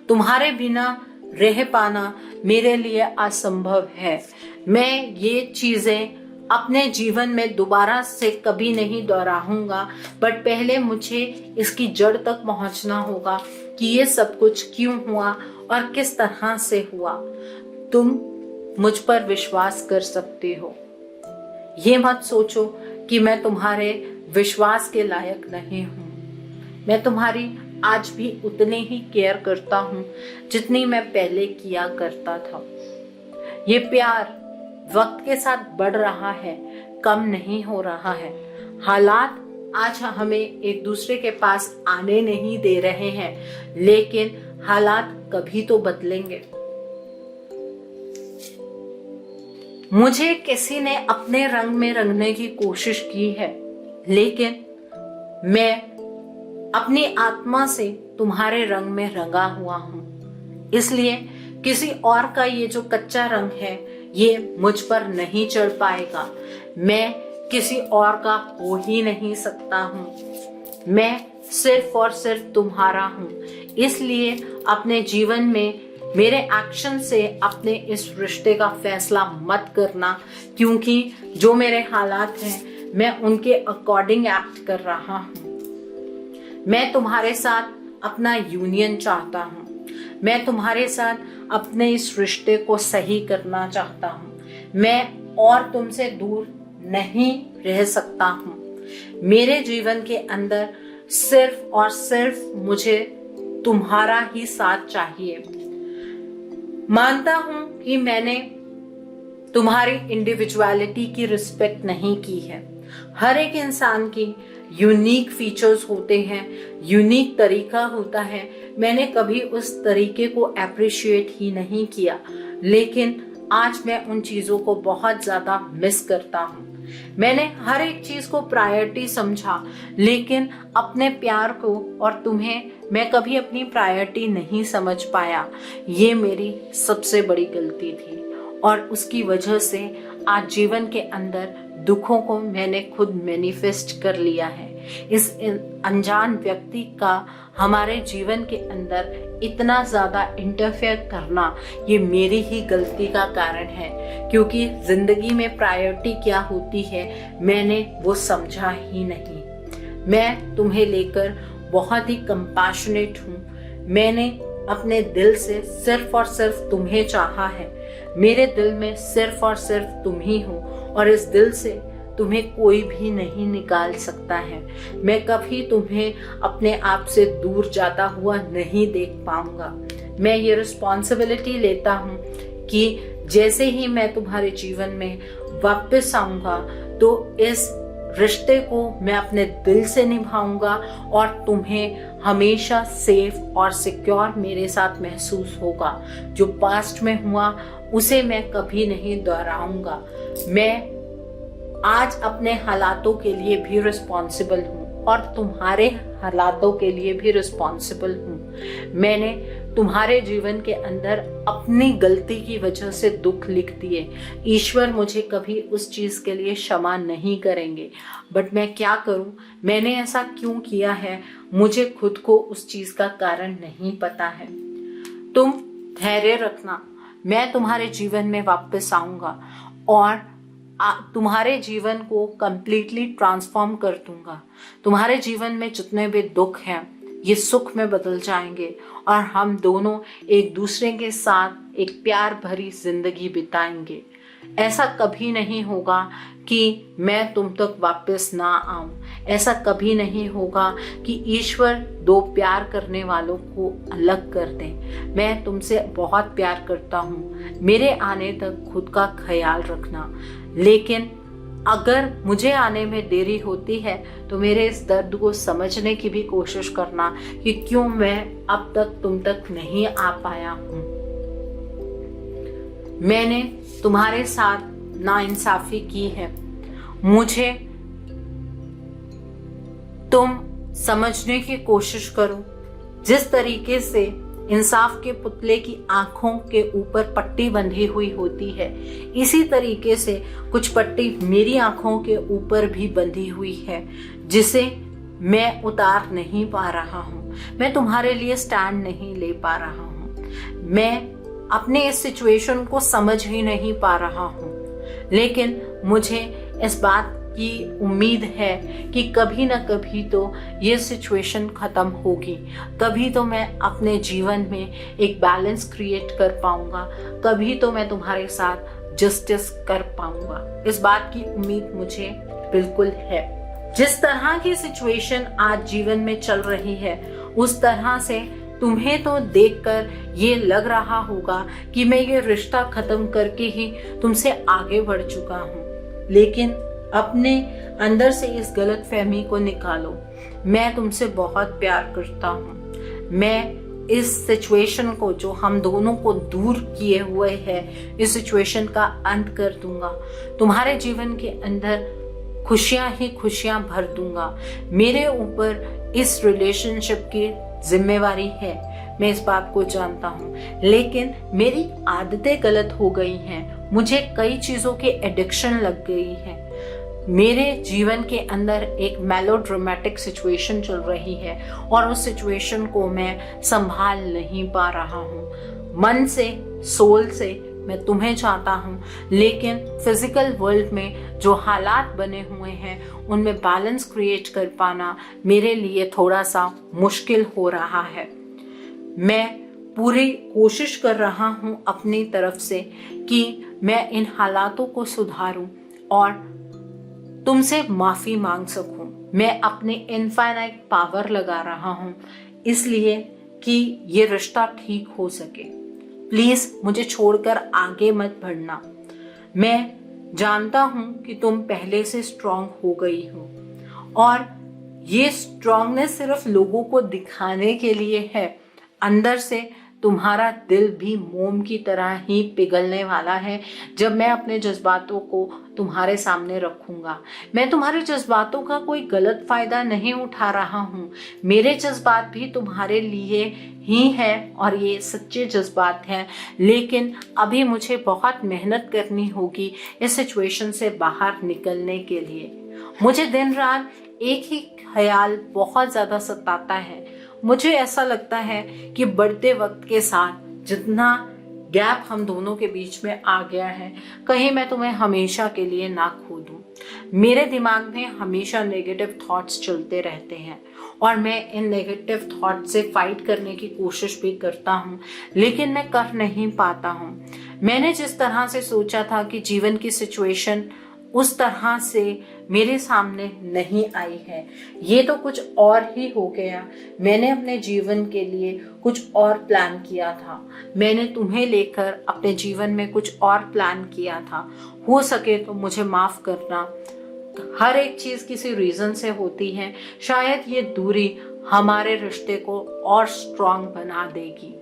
तुम्हारे बिना रह पाना मेरे लिए असंभव है। मैं ये चीजें अपने जीवन में दोबारा से कभी नहीं दोहराऊंगा, बट पहले मुझे इसकी जड़ तक पहुंचना होगा कि ये सब कुछ क्यों हुआ और किस तरह से हुआ। तुम मुझ पर विश्वास कर सकते हो। ये मत सोचो कि मैं तुम्हारे विश्वास के लायक नहीं हूं। मैं तुम्हारी आज भी उतने ही केयर करता हूं जितनी मैं पहले किया करता था। ये प्यार वक्त के साथ बढ़ रहा है, कम नहीं हो रहा है। हालात आज हमें एक दूसरे के पास आने नहीं दे रहे हैं, लेकिन हालात कभी तो बदलेंगे। मुझे किसी ने अपने रंग में रंगने की कोशिश की है, लेकिन मैं अपनी आत्मा से तुम्हारे रंग में रंगा हुआ हूं। इसलिए किसी और का ये जो कच्चा रंग है ये मुझ पर नहीं चढ़ पाएगा। मैं किसी और का हो ही नहीं सकता हूं। मैं सिर्फ और सिर्फ तुम्हारा हूं। इसलिए अपने जीवन में मेरे एक्शन से अपने इस रिश्ते का फैसला मत करना, क्योंकि जो मेरे हालात हैं मैं उनके अकॉर्डिंग एक्ट कर रहा हूं। मैं तुम्हारे साथ अपना यूनियन चाहता हूं। मैं तुम्हारे साथ अपने इस रिश्ते को सही करना चाहता हूं। मैं और तुमसे दूर नहीं रह सकता हूं। मेरे जीवन के अंदर सिर्फ और सिर्फ मुझे तुम्हारा ही साथ चाहिए। मानता हूं कि मैंने तुम्हारी इंडिविजुअलिटी की रिस्पेक्ट नहीं की है। हर एक इंसान की यूनिक फीचर्स होते हैं, यूनिक तरीका होता है। मैंने कभी उस तरीके को अप्रिशिएट ही नहीं किया, लेकिन आज मैं उन चीजों को बहुत ज्यादा मिस करता हूँ। मैंने हर एक चीज को प्रायोरिटी समझा, लेकिन अपने प्यार को और तुम्हें मैं कभी अपनी प्रायोरिटी नहीं समझ पाया। ये मेरी सबसे बड़ी गलती थी और उसकी वजह से आज जीवन के अंदर दुखों को मैंने खुद मैनिफेस्ट कर लिया है। इस अनजान व्यक्ति का हमारे जीवन के अंदर इतना ज्यादा इंटरफेयर करना ये मेरी ही गलती का कारण है, क्योंकि जिंदगी में प्रायोरिटी क्या होती है मैंने वो समझा ही नहीं। मैं तुम्हें लेकर बहुत ही कंपैशनेट हूँ। मैंने अपने दिल से सिर्फ और सिर्फ तुम्हें चाहा है। मेरे दिल में सिर्फ और सिर्फ तुम ही हो और इस दिल से तुम्हें कोई भी नहीं निकाल सकता है। मैं कभी तुम्हें अपने आप से दूर जाता हुआ नहीं देख पाऊंगा। मैं ये रिस्पॉन्सिबिलिटी लेता हूँ कि जैसे ही मैं तुम्हारे जीवन में वापस आऊंगा तो इस रिश्ते को मैं अपने दिल से निभाऊंगा और तुम्हें हमेशा सेफ और सिक्योर मेरे साथ महसूस होगा। जो पास्ट में हुआ उसे मैं कभी नहीं दोहराऊंगा। मैं आज अपने हालातों के लिए भी रिस्पॉन्सिबल हूँ और तुम्हारे हालातों के लिए भी रिस्पॉन्सिबल हूँ। मैंने तुम्हारे जीवन के अंदर अपनी गलती की वजह से दुख लिख दिए। ईश्वर मुझे कभी उस चीज के लिए क्षमा नहीं करेंगे, बट मैं क्या करूं? मैंने ऐसा क्यों किया है मुझे खुद को उस चीज का कारण नहीं पता है। तुम धैर्य रखना, मैं तुम्हारे जीवन में वापस आऊंगा और तुम्हारे जीवन को कंप्लीटली ट्रांसफॉर्म कर दूंगा। तुम्हारे जीवन में जितने भी दुख हैं ये सुख में बदल जाएंगे और हम दोनों एक दूसरे के साथ एक प्यार भरी जिंदगी बिताएंगे। ऐसा कभी नहीं होगा कि मैं तुम तक वापस ना आऊं। ऐसा कभी नहीं होगा कि ईश्वर दो प्यार करने वालों को अलग कर दे। मैं तुमसे बहुत प्यार करता हूँ। मेरे आने तक खुद का ख्याल रखना, लेकिन अगर मुझे आने में देरी होती है तो मेरे इस दर्द को समझने की भी कोशिश करना कि क्यों मैं अब तक तुम तक नहीं आ पाया हूँ। मैंने तुम्हारे साथ नाइंसाफी की है। मुझे तुम समझने की कोशिश करो। जिस तरीके से इंसाफ के पुतले की आंखों के ऊपर पट्टी बंधी हुई होती है, इसी तरीके से कुछ पट्टी मेरी आंखों के ऊपर भी बंधी हुई है, जिसे मैं उतार नहीं पा रहा हूँ। मैं तुम्हारे लिए स्टैंड नहीं ले पा रहा हूँ। मैं अपने इस सिचुएशन को समझ ही नहीं पा रहा हूँ, लेकिन मुझे इस बात की उम्मीद है कि कभी ना कभी तो ये सिचुएशन खत्म होगी। कभी तो मैं अपने जीवन में एक बैलेंस क्रिएट कर पाऊंगा। कभी तो मैं तुम्हारे साथ जस्टिस कर पाऊंगा। इस बात की उम्मीद मुझे बिल्कुल है। जिस तरह की सिचुएशन आज जीवन में चल रही है उस तरह से तुम्हें तो देखकर ये लग रहा होगा कि मैं ये रिश्ता खत्म करके ही तुमसे आगे बढ़ चुका हूँ, लेकिन अपने अंदर से इस गलत फहमी को निकालो। मैं तुमसे बहुत प्यार करता हूँ। मैं इस सिचुएशन को जो हम दोनों को दूर किए हुए है, इस सिचुएशन का अंत कर दूंगा। तुम्हारे जीवन के अंदर खुशियां ही खुशियां भर दूंगा। मेरे ऊपर इस रिलेशनशिप की जिम्मेवारी है, मैं इस बात को जानता हूँ, लेकिन मेरी आदतें गलत हो गई हैं। मुझे कई चीजों की एडिक्शन लग गई है। मेरे जीवन के अंदर एक मेलोड्रामेटिक सिचुएशन चल रही है और उस सिचुएशन को मैं संभाल नहीं पा रहा हूँ। मन से, सोल से मैं तुम्हें चाहता हूँ, लेकिन फिजिकल वर्ल्ड में जो हालात बने हुए हैं उनमें बैलेंस क्रिएट कर पाना मेरे लिए थोड़ा सा मुश्किल हो रहा है। मैं पूरी कोशिश कर रहा हूँ अपनी तरफ से कि मैं इन हालातों को सुधारूं और तुमसे माफी मांग सकूं। मैं अपने इनफाइनाइट पावर लगा रहा हूं इसलिए कि ये रिश्ता ठीक हो सके। प्लीज मुझे छोड़कर आगे मत बढ़ना। मैं जानता हूं कि तुम पहले से स्ट्रांग हो गई हो और ये स्ट्रांगनेस सिर्फ लोगों को दिखाने के लिए है। अंदर से तुम्हारा दिल भी मोम की तरह ही पिघलने वाला है जब मैं अपने जज्बातों को तुम्हारे सामने रखूंगा। मैं तुम्हारे जज्बातों का कोई गलत फायदा नहीं उठा रहा हूँ। मेरे जज्बात भी तुम्हारे लिए ही हैं और ये सच्चे जज्बात हैं, लेकिन अभी मुझे बहुत मेहनत करनी होगी इस सिचुएशन से बाहर निकलने के लिए। मुझे दिन रात एक ही ख्याल बहुत ज़्यादा सताता है। मुझे ऐसा लगता है कि बढ़ते वक्त के साथ जितना गैप हम दोनों के बीच में आ गया है, कहीं मैं तुम्हें हमेशा के लिए ना खो दूं। मेरे दिमाग में हमेशा नेगेटिव थॉट्स चलते रहते हैं और मैं इन नेगेटिव थॉट से फाइट करने की कोशिश भी करता हूँ, लेकिन मैं कर नहीं पाता हूँ। मैंने जिस तरह से सोचा था कि जीवन की सिचुएशन उस तरह से मेरे सामने नहीं आई है, ये तो कुछ और ही हो गया। मैंने अपने जीवन के लिए कुछ और प्लान किया था। मैंने तुम्हें लेकर अपने जीवन में कुछ और प्लान किया था। हो सके तो मुझे माफ करना। हर एक चीज किसी रीजन से होती है। शायद ये दूरी हमारे रिश्ते को और स्ट्रांग बना देगी।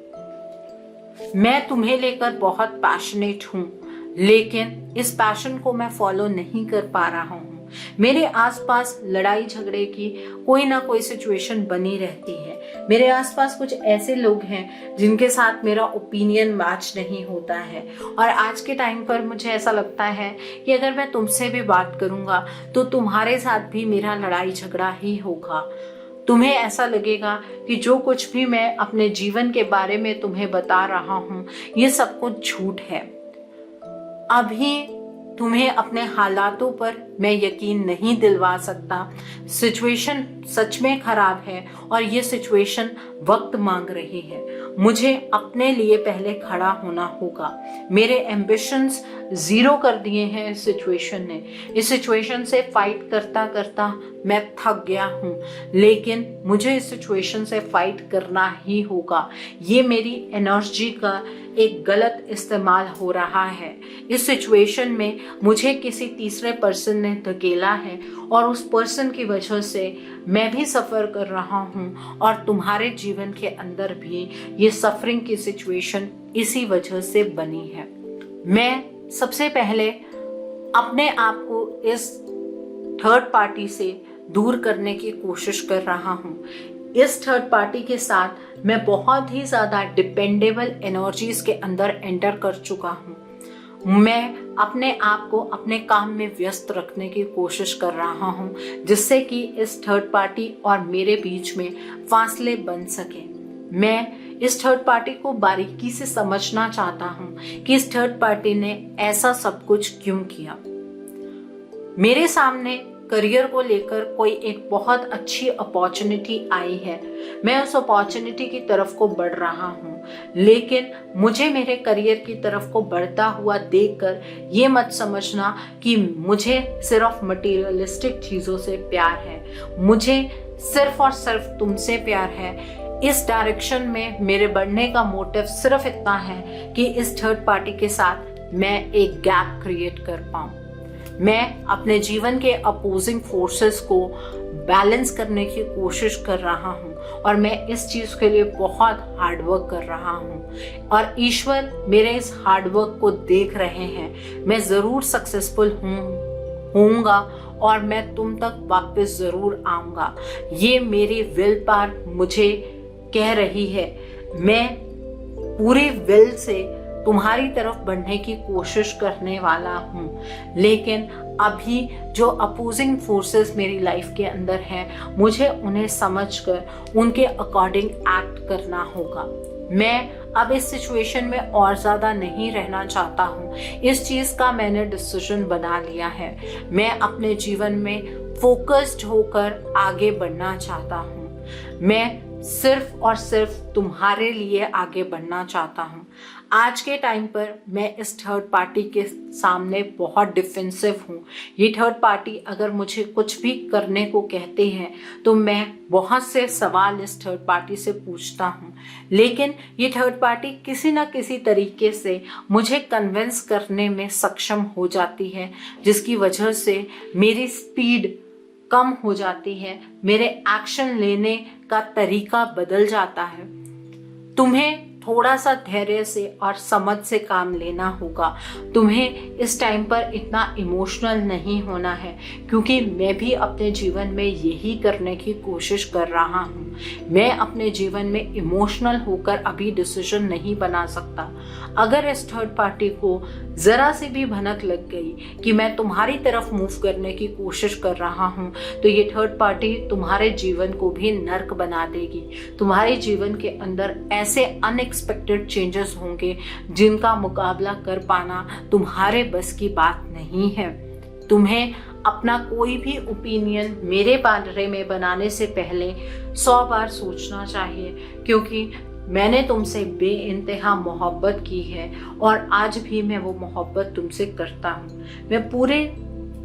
मैं तुम्हें लेकर बहुत पैशनेट हूँ, लेकिन इस पैशन को मैं फॉलो नहीं कर पा रहा हूँ। मेरे आसपास लड़ाई झगड़े की कोई ना कोई सिचुएशन बनी रहती है। मेरे आसपास कुछ ऐसे लोग हैं जिनके साथ मेरा ओपिनियन मैच नहीं होता है, और आज के टाइम पर मुझे ऐसा लगता है कि अगर मैं तुमसे भी बात करूंगा तो तुम्हारे साथ भी मेरा लड़ाई झगड़ा ही होगा। तुम्हें ऐसा लगेगा कि जो कुछ भी मैं अपने जीवन के बारे में तुम्हें बता रहा हूँ ये सब कुछ झूठ है। अभी तुम्हें अपने हालातों पर मैं यकीन नहीं दिलवा सकता। सिचुएशन सच में खराब है और ये सिचुएशन वक्त मांग रही है। मुझे अपने लिए पहले खड़ा होना होगा। मेरे एम्बिशंस जीरो कर दिए हैं इस सिचुएशन ने। इस सिचुएशन से फाइट करता करता मैं थक गया हूँ, लेकिन मुझे इस सिचुएशन से फाइट करना ही होगा। ये मेरी एनर्जी का एक गलत इस्तेमाल हो रहा है। इस सिचुएशन में मुझे किसी तीसरे पर्सन ने धकेला है और उस पर्सन की वजह से मैं भी सफ़र कर रहा हूँ, और तुम्हारे जीवन के अंदर भी ये सफरिंग की सिचुएशन इसी वजह से बनी है। मैं सबसे पहले अपने आप को इस थर्ड पार्टी से दूर करने की कोशिश कर रहा हूँ। इस थर्ड पार्टी के साथ मैं बहुत ही ज़्यादा डिपेंडेबल एनर्जीज के अंदर एंटर कर चुका हूँ। मैं अपने आप को अपने काम में व्यस्त रखने की कोशिश कर रहा हूँ, जिससे कि इस थर्ड पार्टी और मेरे बीच में फासले बन सके। मैं इस थर्ड पार्टी को बारीकी से समझना चाहता हूँ कि इस थर्ड पार्टी ने ऐसा सब कुछ क्यों किया। मेरे सामने करियर को लेकर कोई एक बहुत अच्छी अपॉर्चुनिटी आई है। मैं उस अपॉर्चुनिटी की तरफ को बढ़ रहा हूँ, लेकिन मुझे मेरे करियर की तरफ को बढ़ता हुआ देखकर ये मत समझना कि मुझे सिर्फ मटेरियलिस्टिक चीज़ों से प्यार है। मुझे सिर्फ और सिर्फ तुमसे प्यार है। इस डायरेक्शन में मेरे बढ़ने का मोटिव सिर्फ इतना है कि इस थर्ड पार्टी के साथ मैं एक गैप क्रिएट कर पाऊँ। मैं अपने जीवन के अपोजिंग फोर्सेस को बैलेंस करने की कोशिश कर रहा हूँ, और मैं इस चीज़ के लिए बहुत हार्डवर्क कर रहा हूँ, और ईश्वर मेरे इस हार्डवर्क को देख रहे हैं। मैं ज़रूर सक्सेसफुल होऊंगा और मैं तुम तक वापस ज़रूर आऊँगा। ये मेरी विल पावर मुझे कह रही है। मैं पूरी विल से तुम्हारी तरफ बढ़ने की कोशिश करने वाला हूँ, लेकिन अभी जो अपोजिंग फोर्सेस मेरी लाइफ के अंदर हैं, मुझे उन्हें समझकर उनके अकॉर्डिंग एक्ट करना होगा। मैं अब इस सिचुएशन में और ज़्यादा नहीं रहना चाहता हूँ। इस चीज़ का मैंने डिसीजन बना लिया है। मैं अपने जीवन में फोकस्ड होकर आगे बढ़ना चाहता हूँ। मैं सिर्फ और सिर्फ तुम्हारे लिए आगे बढ़ना चाहता हूँ। आज के टाइम पर मैं इस थर्ड पार्टी के सामने बहुत डिफेंसिव हूँ। ये थर्ड पार्टी अगर मुझे कुछ भी करने को कहते हैं तो मैं बहुत से सवाल इस थर्ड पार्टी से पूछता हूँ, लेकिन ये थर्ड पार्टी किसी न किसी तरीके से मुझे कन्विंस करने में सक्षम हो जाती है, जिसकी वजह से मेरी स्पीड कम हो जाती है, मेरे एक्शन लेने का तरीका बदल जाता है। तुम्हें थोड़ा सा धैर्य से और समझ से काम लेना होगा। तुम्हें इस टाइम पर इतना इमोशनल नहीं होना है, क्योंकि मैं भी अपने जीवन में यही करने की कोशिश कर रहा हूँ। मैं अपने जीवन में इमोशनल होकर अभी डिसीजन नहीं बना सकता। अगर इस थर्ड पार्टी को जरा सी भी भनक लग गई कि मैं तुम्हारी तरफ मूव करने की कोशिश कर रहा हूँ, तो ये थर्ड पार्टी तुम्हारे जीवन को भी नर्क बना देगी। तुम्हारे जीवन के अंदर ऐसे अनएक्सपेक्टेड चेंजेस होंगे जिनका मुकाबला कर पाना तुम्हारे बस की बात नहीं है। तुम्हें अपना कोई भी ओपिनियन मेरे बारे में बनाने से पहले 100 बार सोचना चाहिए, क्योंकि मैंने तुमसे बेइंतहा मोहब्बत की है और आज भी मैं वो मोहब्बत तुमसे करता हूँ। मैं पूरे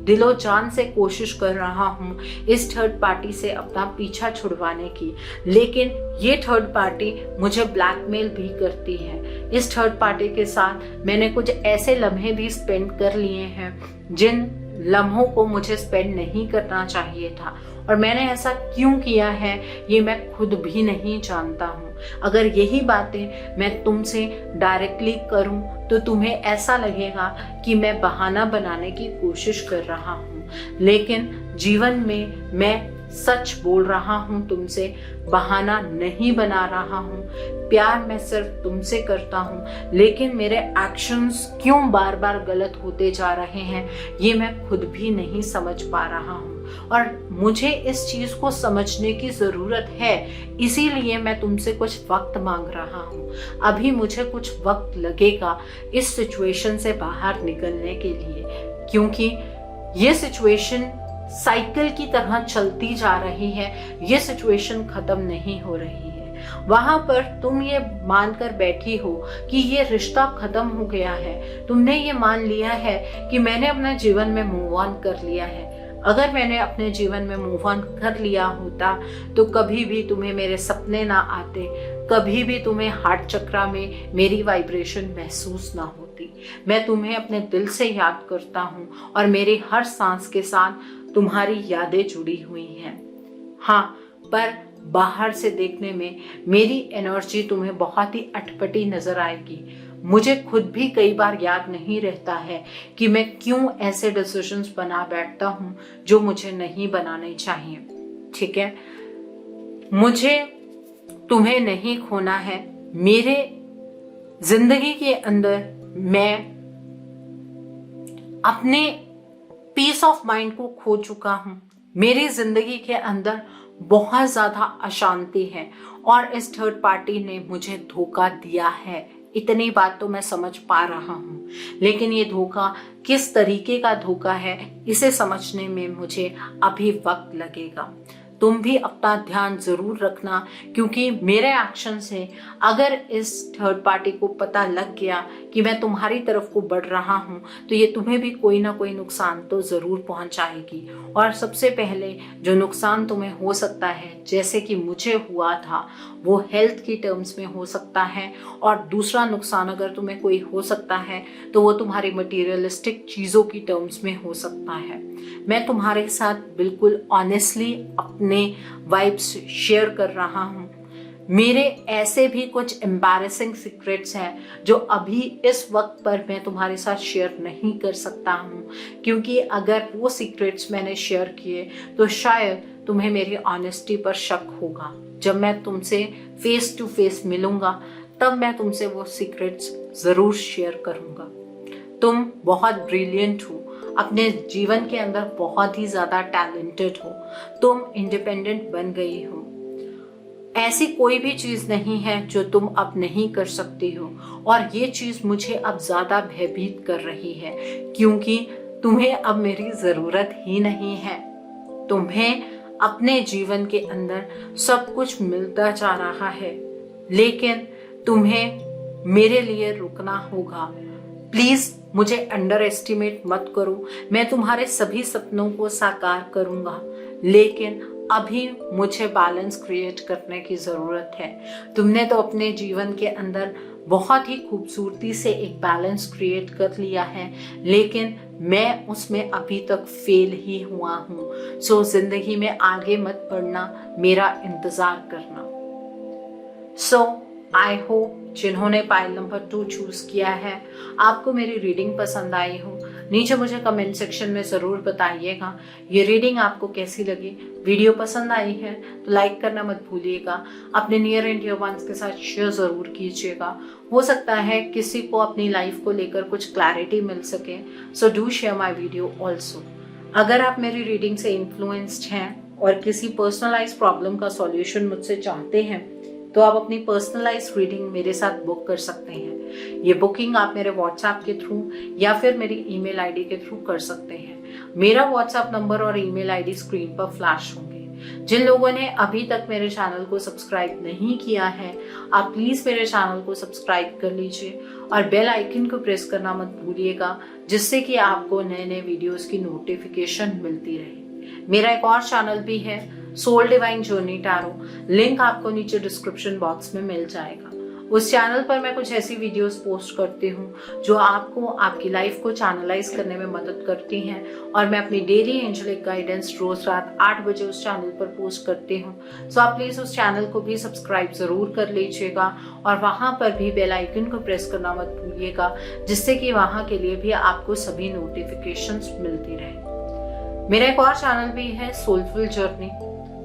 दिलो जान से कोशिश कर रहा हूँ इस थर्ड पार्टी से अपना पीछा छुड़वाने की, लेकिन ये थर्ड पार्टी मुझे ब्लैकमेल भी करती है। इस थर्ड पार्टी के साथ मैंने कुछ ऐसे लम्हे भी स्पेंड कर लिए हैं जिन लम्हों को मुझे स्पेंड नहीं करना चाहिए था, और मैंने ऐसा क्यों किया है ये मैं खुद भी नहीं जानता हूँ। अगर यही बातें मैं तुमसे डायरेक्टली करूँ तो तुम्हें ऐसा लगेगा कि मैं बहाना बनाने की कोशिश कर रहा हूँ, लेकिन जीवन में मैं सच बोल रहा हूँ तुमसे, बहाना नहीं बना रहा हूँ। प्यार मैं सिर्फ तुमसे करता हूँ, लेकिन मेरे एक्शंस क्यों बार बार गलत होते जा रहे हैं ये मैं खुद भी नहीं समझ पा रहा हूँ, और मुझे इस चीज को समझने की जरूरत है। इसीलिए मैं तुमसे कुछ वक्त मांग रहा हूँ। अभी मुझे कुछ वक्त लगेगा इस सिचुएशन से बाहर निकलने के लिए, क्योंकि ये सिचुएशन साइकिल की तरह चलती जा रही है। ये सिचुएशन खत्म नहीं हो रही है। वहां पर तुम ये मानकर बैठी हो कि ये रिश्ता खत्म हो गया है। तुमने ये मान लिया है कि मैंने अपने जीवन में मूव ऑन कर लिया है। अगर मैंने अपने जीवन में मूव ऑन कर लिया होता तो कभी भी तुम्हें मेरे सपने ना आते, कभी भी तुम्हें हार्ट चक्रा में मेरी वाइब्रेशन महसूस ना होती। मैं तुम्हें अपने दिल से याद करता हूँ और मेरी हर सांस के साथ तुम्हारी यादें जुड़ी हुई हैं। हाँ, पर बाहर से देखने में मेरी एनर्जी तुम्हें बहुत ही अटपटी नजर आएगी। मुझे खुद भी कई बार याद नहीं रहता है कि मैं क्यों ऐसे डिसीजंस बना बैठता हूँ जो मुझे नहीं बनाने चाहिए। ठीक है, मुझे तुम्हें नहीं खोना है। मेरे जिंदगी के अंदर मैं अपने पीस ऑफ माइंड को खो चुका हूँ। मेरी जिंदगी के अंदर बहुत ज्यादा अशांति है और इस थर्ड पार्टी ने मुझे धोखा दिया है। इतनी बात तो मैं समझ पा रहा हूँ, लेकिन ये धोखा किस तरीके का धोखा है इसे समझने में मुझे अभी वक्त लगेगा। तुम भी अपना ध्यान जरूर रखना, क्योंकि मेरे एक्शन से अगर इस थर्ड पार्टी को पता लग गया कि मैं तुम्हारी तरफ को बढ़ रहा हूँ तो ये तुम्हें भी कोई ना कोई नुकसान तो जरूर पहुंचाएगी। और सबसे पहले जो नुकसान तुम्हें हो सकता है, जैसे कि मुझे हुआ था, वो हेल्थ की टर्म्स में हो सकता है, और दूसरा नुकसान अगर तुम्हें कोई हो सकता है तो वो तुम्हारी मटीरियलिस्टिक चीज़ों की टर्म्स में हो सकता है। मैं तुम्हारे साथ बिल्कुल ऑनेस्टली अपने वाइब्स शेयर कर रहा हूँ। मेरे ऐसे भी कुछ एम्बैरेसिंग सीक्रेट्स हैं जो अभी इस वक्त पर मैं तुम्हारे साथ शेयर नहीं कर सकता हूँ, क्योंकि अगर वो सीक्रेट्स मैंने शेयर किए तो शायद तुम्हें मेरी ऑनेस्टी पर शक होगा। जब मैं तुमसे फेस टू फेस मिलूंगा तब मैं तुमसे वो सीक्रेट्स जरूर शेयर करूंगा। तुम बहुत ब्रिलियंट हो, अपने जीवन के अंदर बहुत ही ज्यादा टैलेंटेड हो, तुम इंडिपेंडेंट बन गई हो। ऐसी कोई भी चीज नहीं है जो तुम अब नहीं कर सकती हो, और ये चीज मुझे अब ज्यादा भयभीत कर रही है, क्योंकि तुम्हें अब मेरी जरूरत ही नहीं है। तुम्हें अपने जीवन के अंदर सब कुछ मिलता जा रहा है, लेकिन तुम्हें मेरे लिए रुकना होगा। प्लीज मुझे अंडर एस्टिमेट मत करो। मैं तुम्हारे सभी सपनों को साकार करूंगा, लेकिन अभी मुझे बैलेंस क्रिएट करने की जरूरत है। तुमने तो अपने जीवन के अंदर बहुत ही खूबसूरती से एक बैलेंस क्रिएट कर लिया है, लेकिन मैं उसमें अभी तक फेल ही हुआ हूँ। सो जिंदगी में आगे मत बढ़ना, मेरा इंतजार करना। सो आई होप जिन्होंने पाइल नंबर 2 चूज किया है, आपको मेरी रीडिंग पसंद आई हो, नीचे मुझे कमेंट सेक्शन में ज़रूर बताइएगा ये रीडिंग आपको कैसी लगी। वीडियो पसंद आई है तो लाइक करना मत भूलिएगा, अपने नियर एंड डियर वंस के साथ शेयर ज़रूर कीजिएगा। हो सकता है किसी को अपनी लाइफ को लेकर कुछ क्लैरिटी मिल सके, so do share my video also. अगर आप मेरी रीडिंग से इन्फ्लुएंस्ड हैं और किसी पर्सनलाइज प्रॉब्लम का सॉल्यूशन मुझसे चाहते हैं तो आप अपनी पर्सनलाइज रीडिंग मेरे साथ बुक कर सकते हैं। ये बुकिंग आप मेरे व्हाट्सएप के थ्रू या फिर मेरी ईमेल आईडी के थ्रू कर सकते हैं। मेरा व्हाट्सएप नंबर और ईमेल आईडी स्क्रीन पर फ्लैश होंगे। जिन लोगों ने अभी तक मेरे चैनल को सब्सक्राइब नहीं किया है, आप प्लीज मेरे चैनल को सब्सक्राइब कर लीजिए और बेल आइकन को प्रेस करना मत भूलिएगा, जिससे कि आपको नए नए वीडियोस की नोटिफिकेशन मिलती रहे। मेरा एक और चैनल भी है, soul divine journey tarot, link आपको नीचे डिस्क्रिप्शन बॉक्स में मिल जाएगा। उस चैनल पर मैं कुछ ऐसी वीडियोस पोस्ट करती हूँ जो आपको आपकी लाइफ को चैनलाइज करने में मदद करती हैं, और मैं अपनी डेली एंजेलिक गाइडेंस रोज रात 8 बजे उस चैनल पर पोस्ट करती हूँ। सो आप प्लीज उस चैनल को भी सब्सक्राइब जरूर कर लीजिएगा और वहां पर भी बेल आइकन को प्रेस करना मत भूलिएगा, जिससे कि वहां के लिए भी आपको सभी नोटिफिकेशंस मिलती रहे। मेरा एक और चैनल भी है, सोलफुल जर्नी।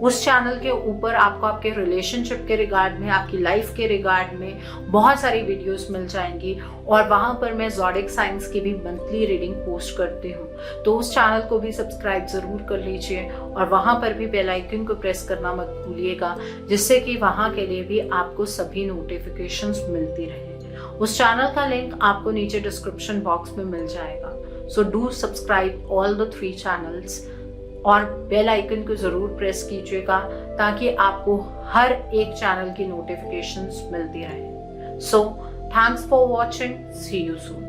उस चैनल के ऊपर आपको आपके रिलेशनशिप के रिगार्ड में, आपकी लाइफ के रिगार्ड में बहुत सारी वीडियोस मिल जाएंगी, और वहां पर मैं ज़ोडिएक साइंस की भी मंथली रीडिंग पोस्ट करती हूँ। तो उस चैनल को भी सब्सक्राइब जरूर कर लीजिए और वहां पर भी बेल आइकन को प्रेस करना मत भूलिएगा, जिससे कि वहां के लिए भी आपको सभी नोटिफिकेशंस मिलती रहे। उस चैनल का लिंक आपको नीचे डिस्क्रिप्शन बॉक्स में मिल जाएगा। So do subscribe all the 3 channels और बेल आइकन को जरूर प्रेस कीजिएगा, ताकि आपको हर एक चैनल की नोटिफिकेशंस मिलती रहे। So thanks for watching, see you soon.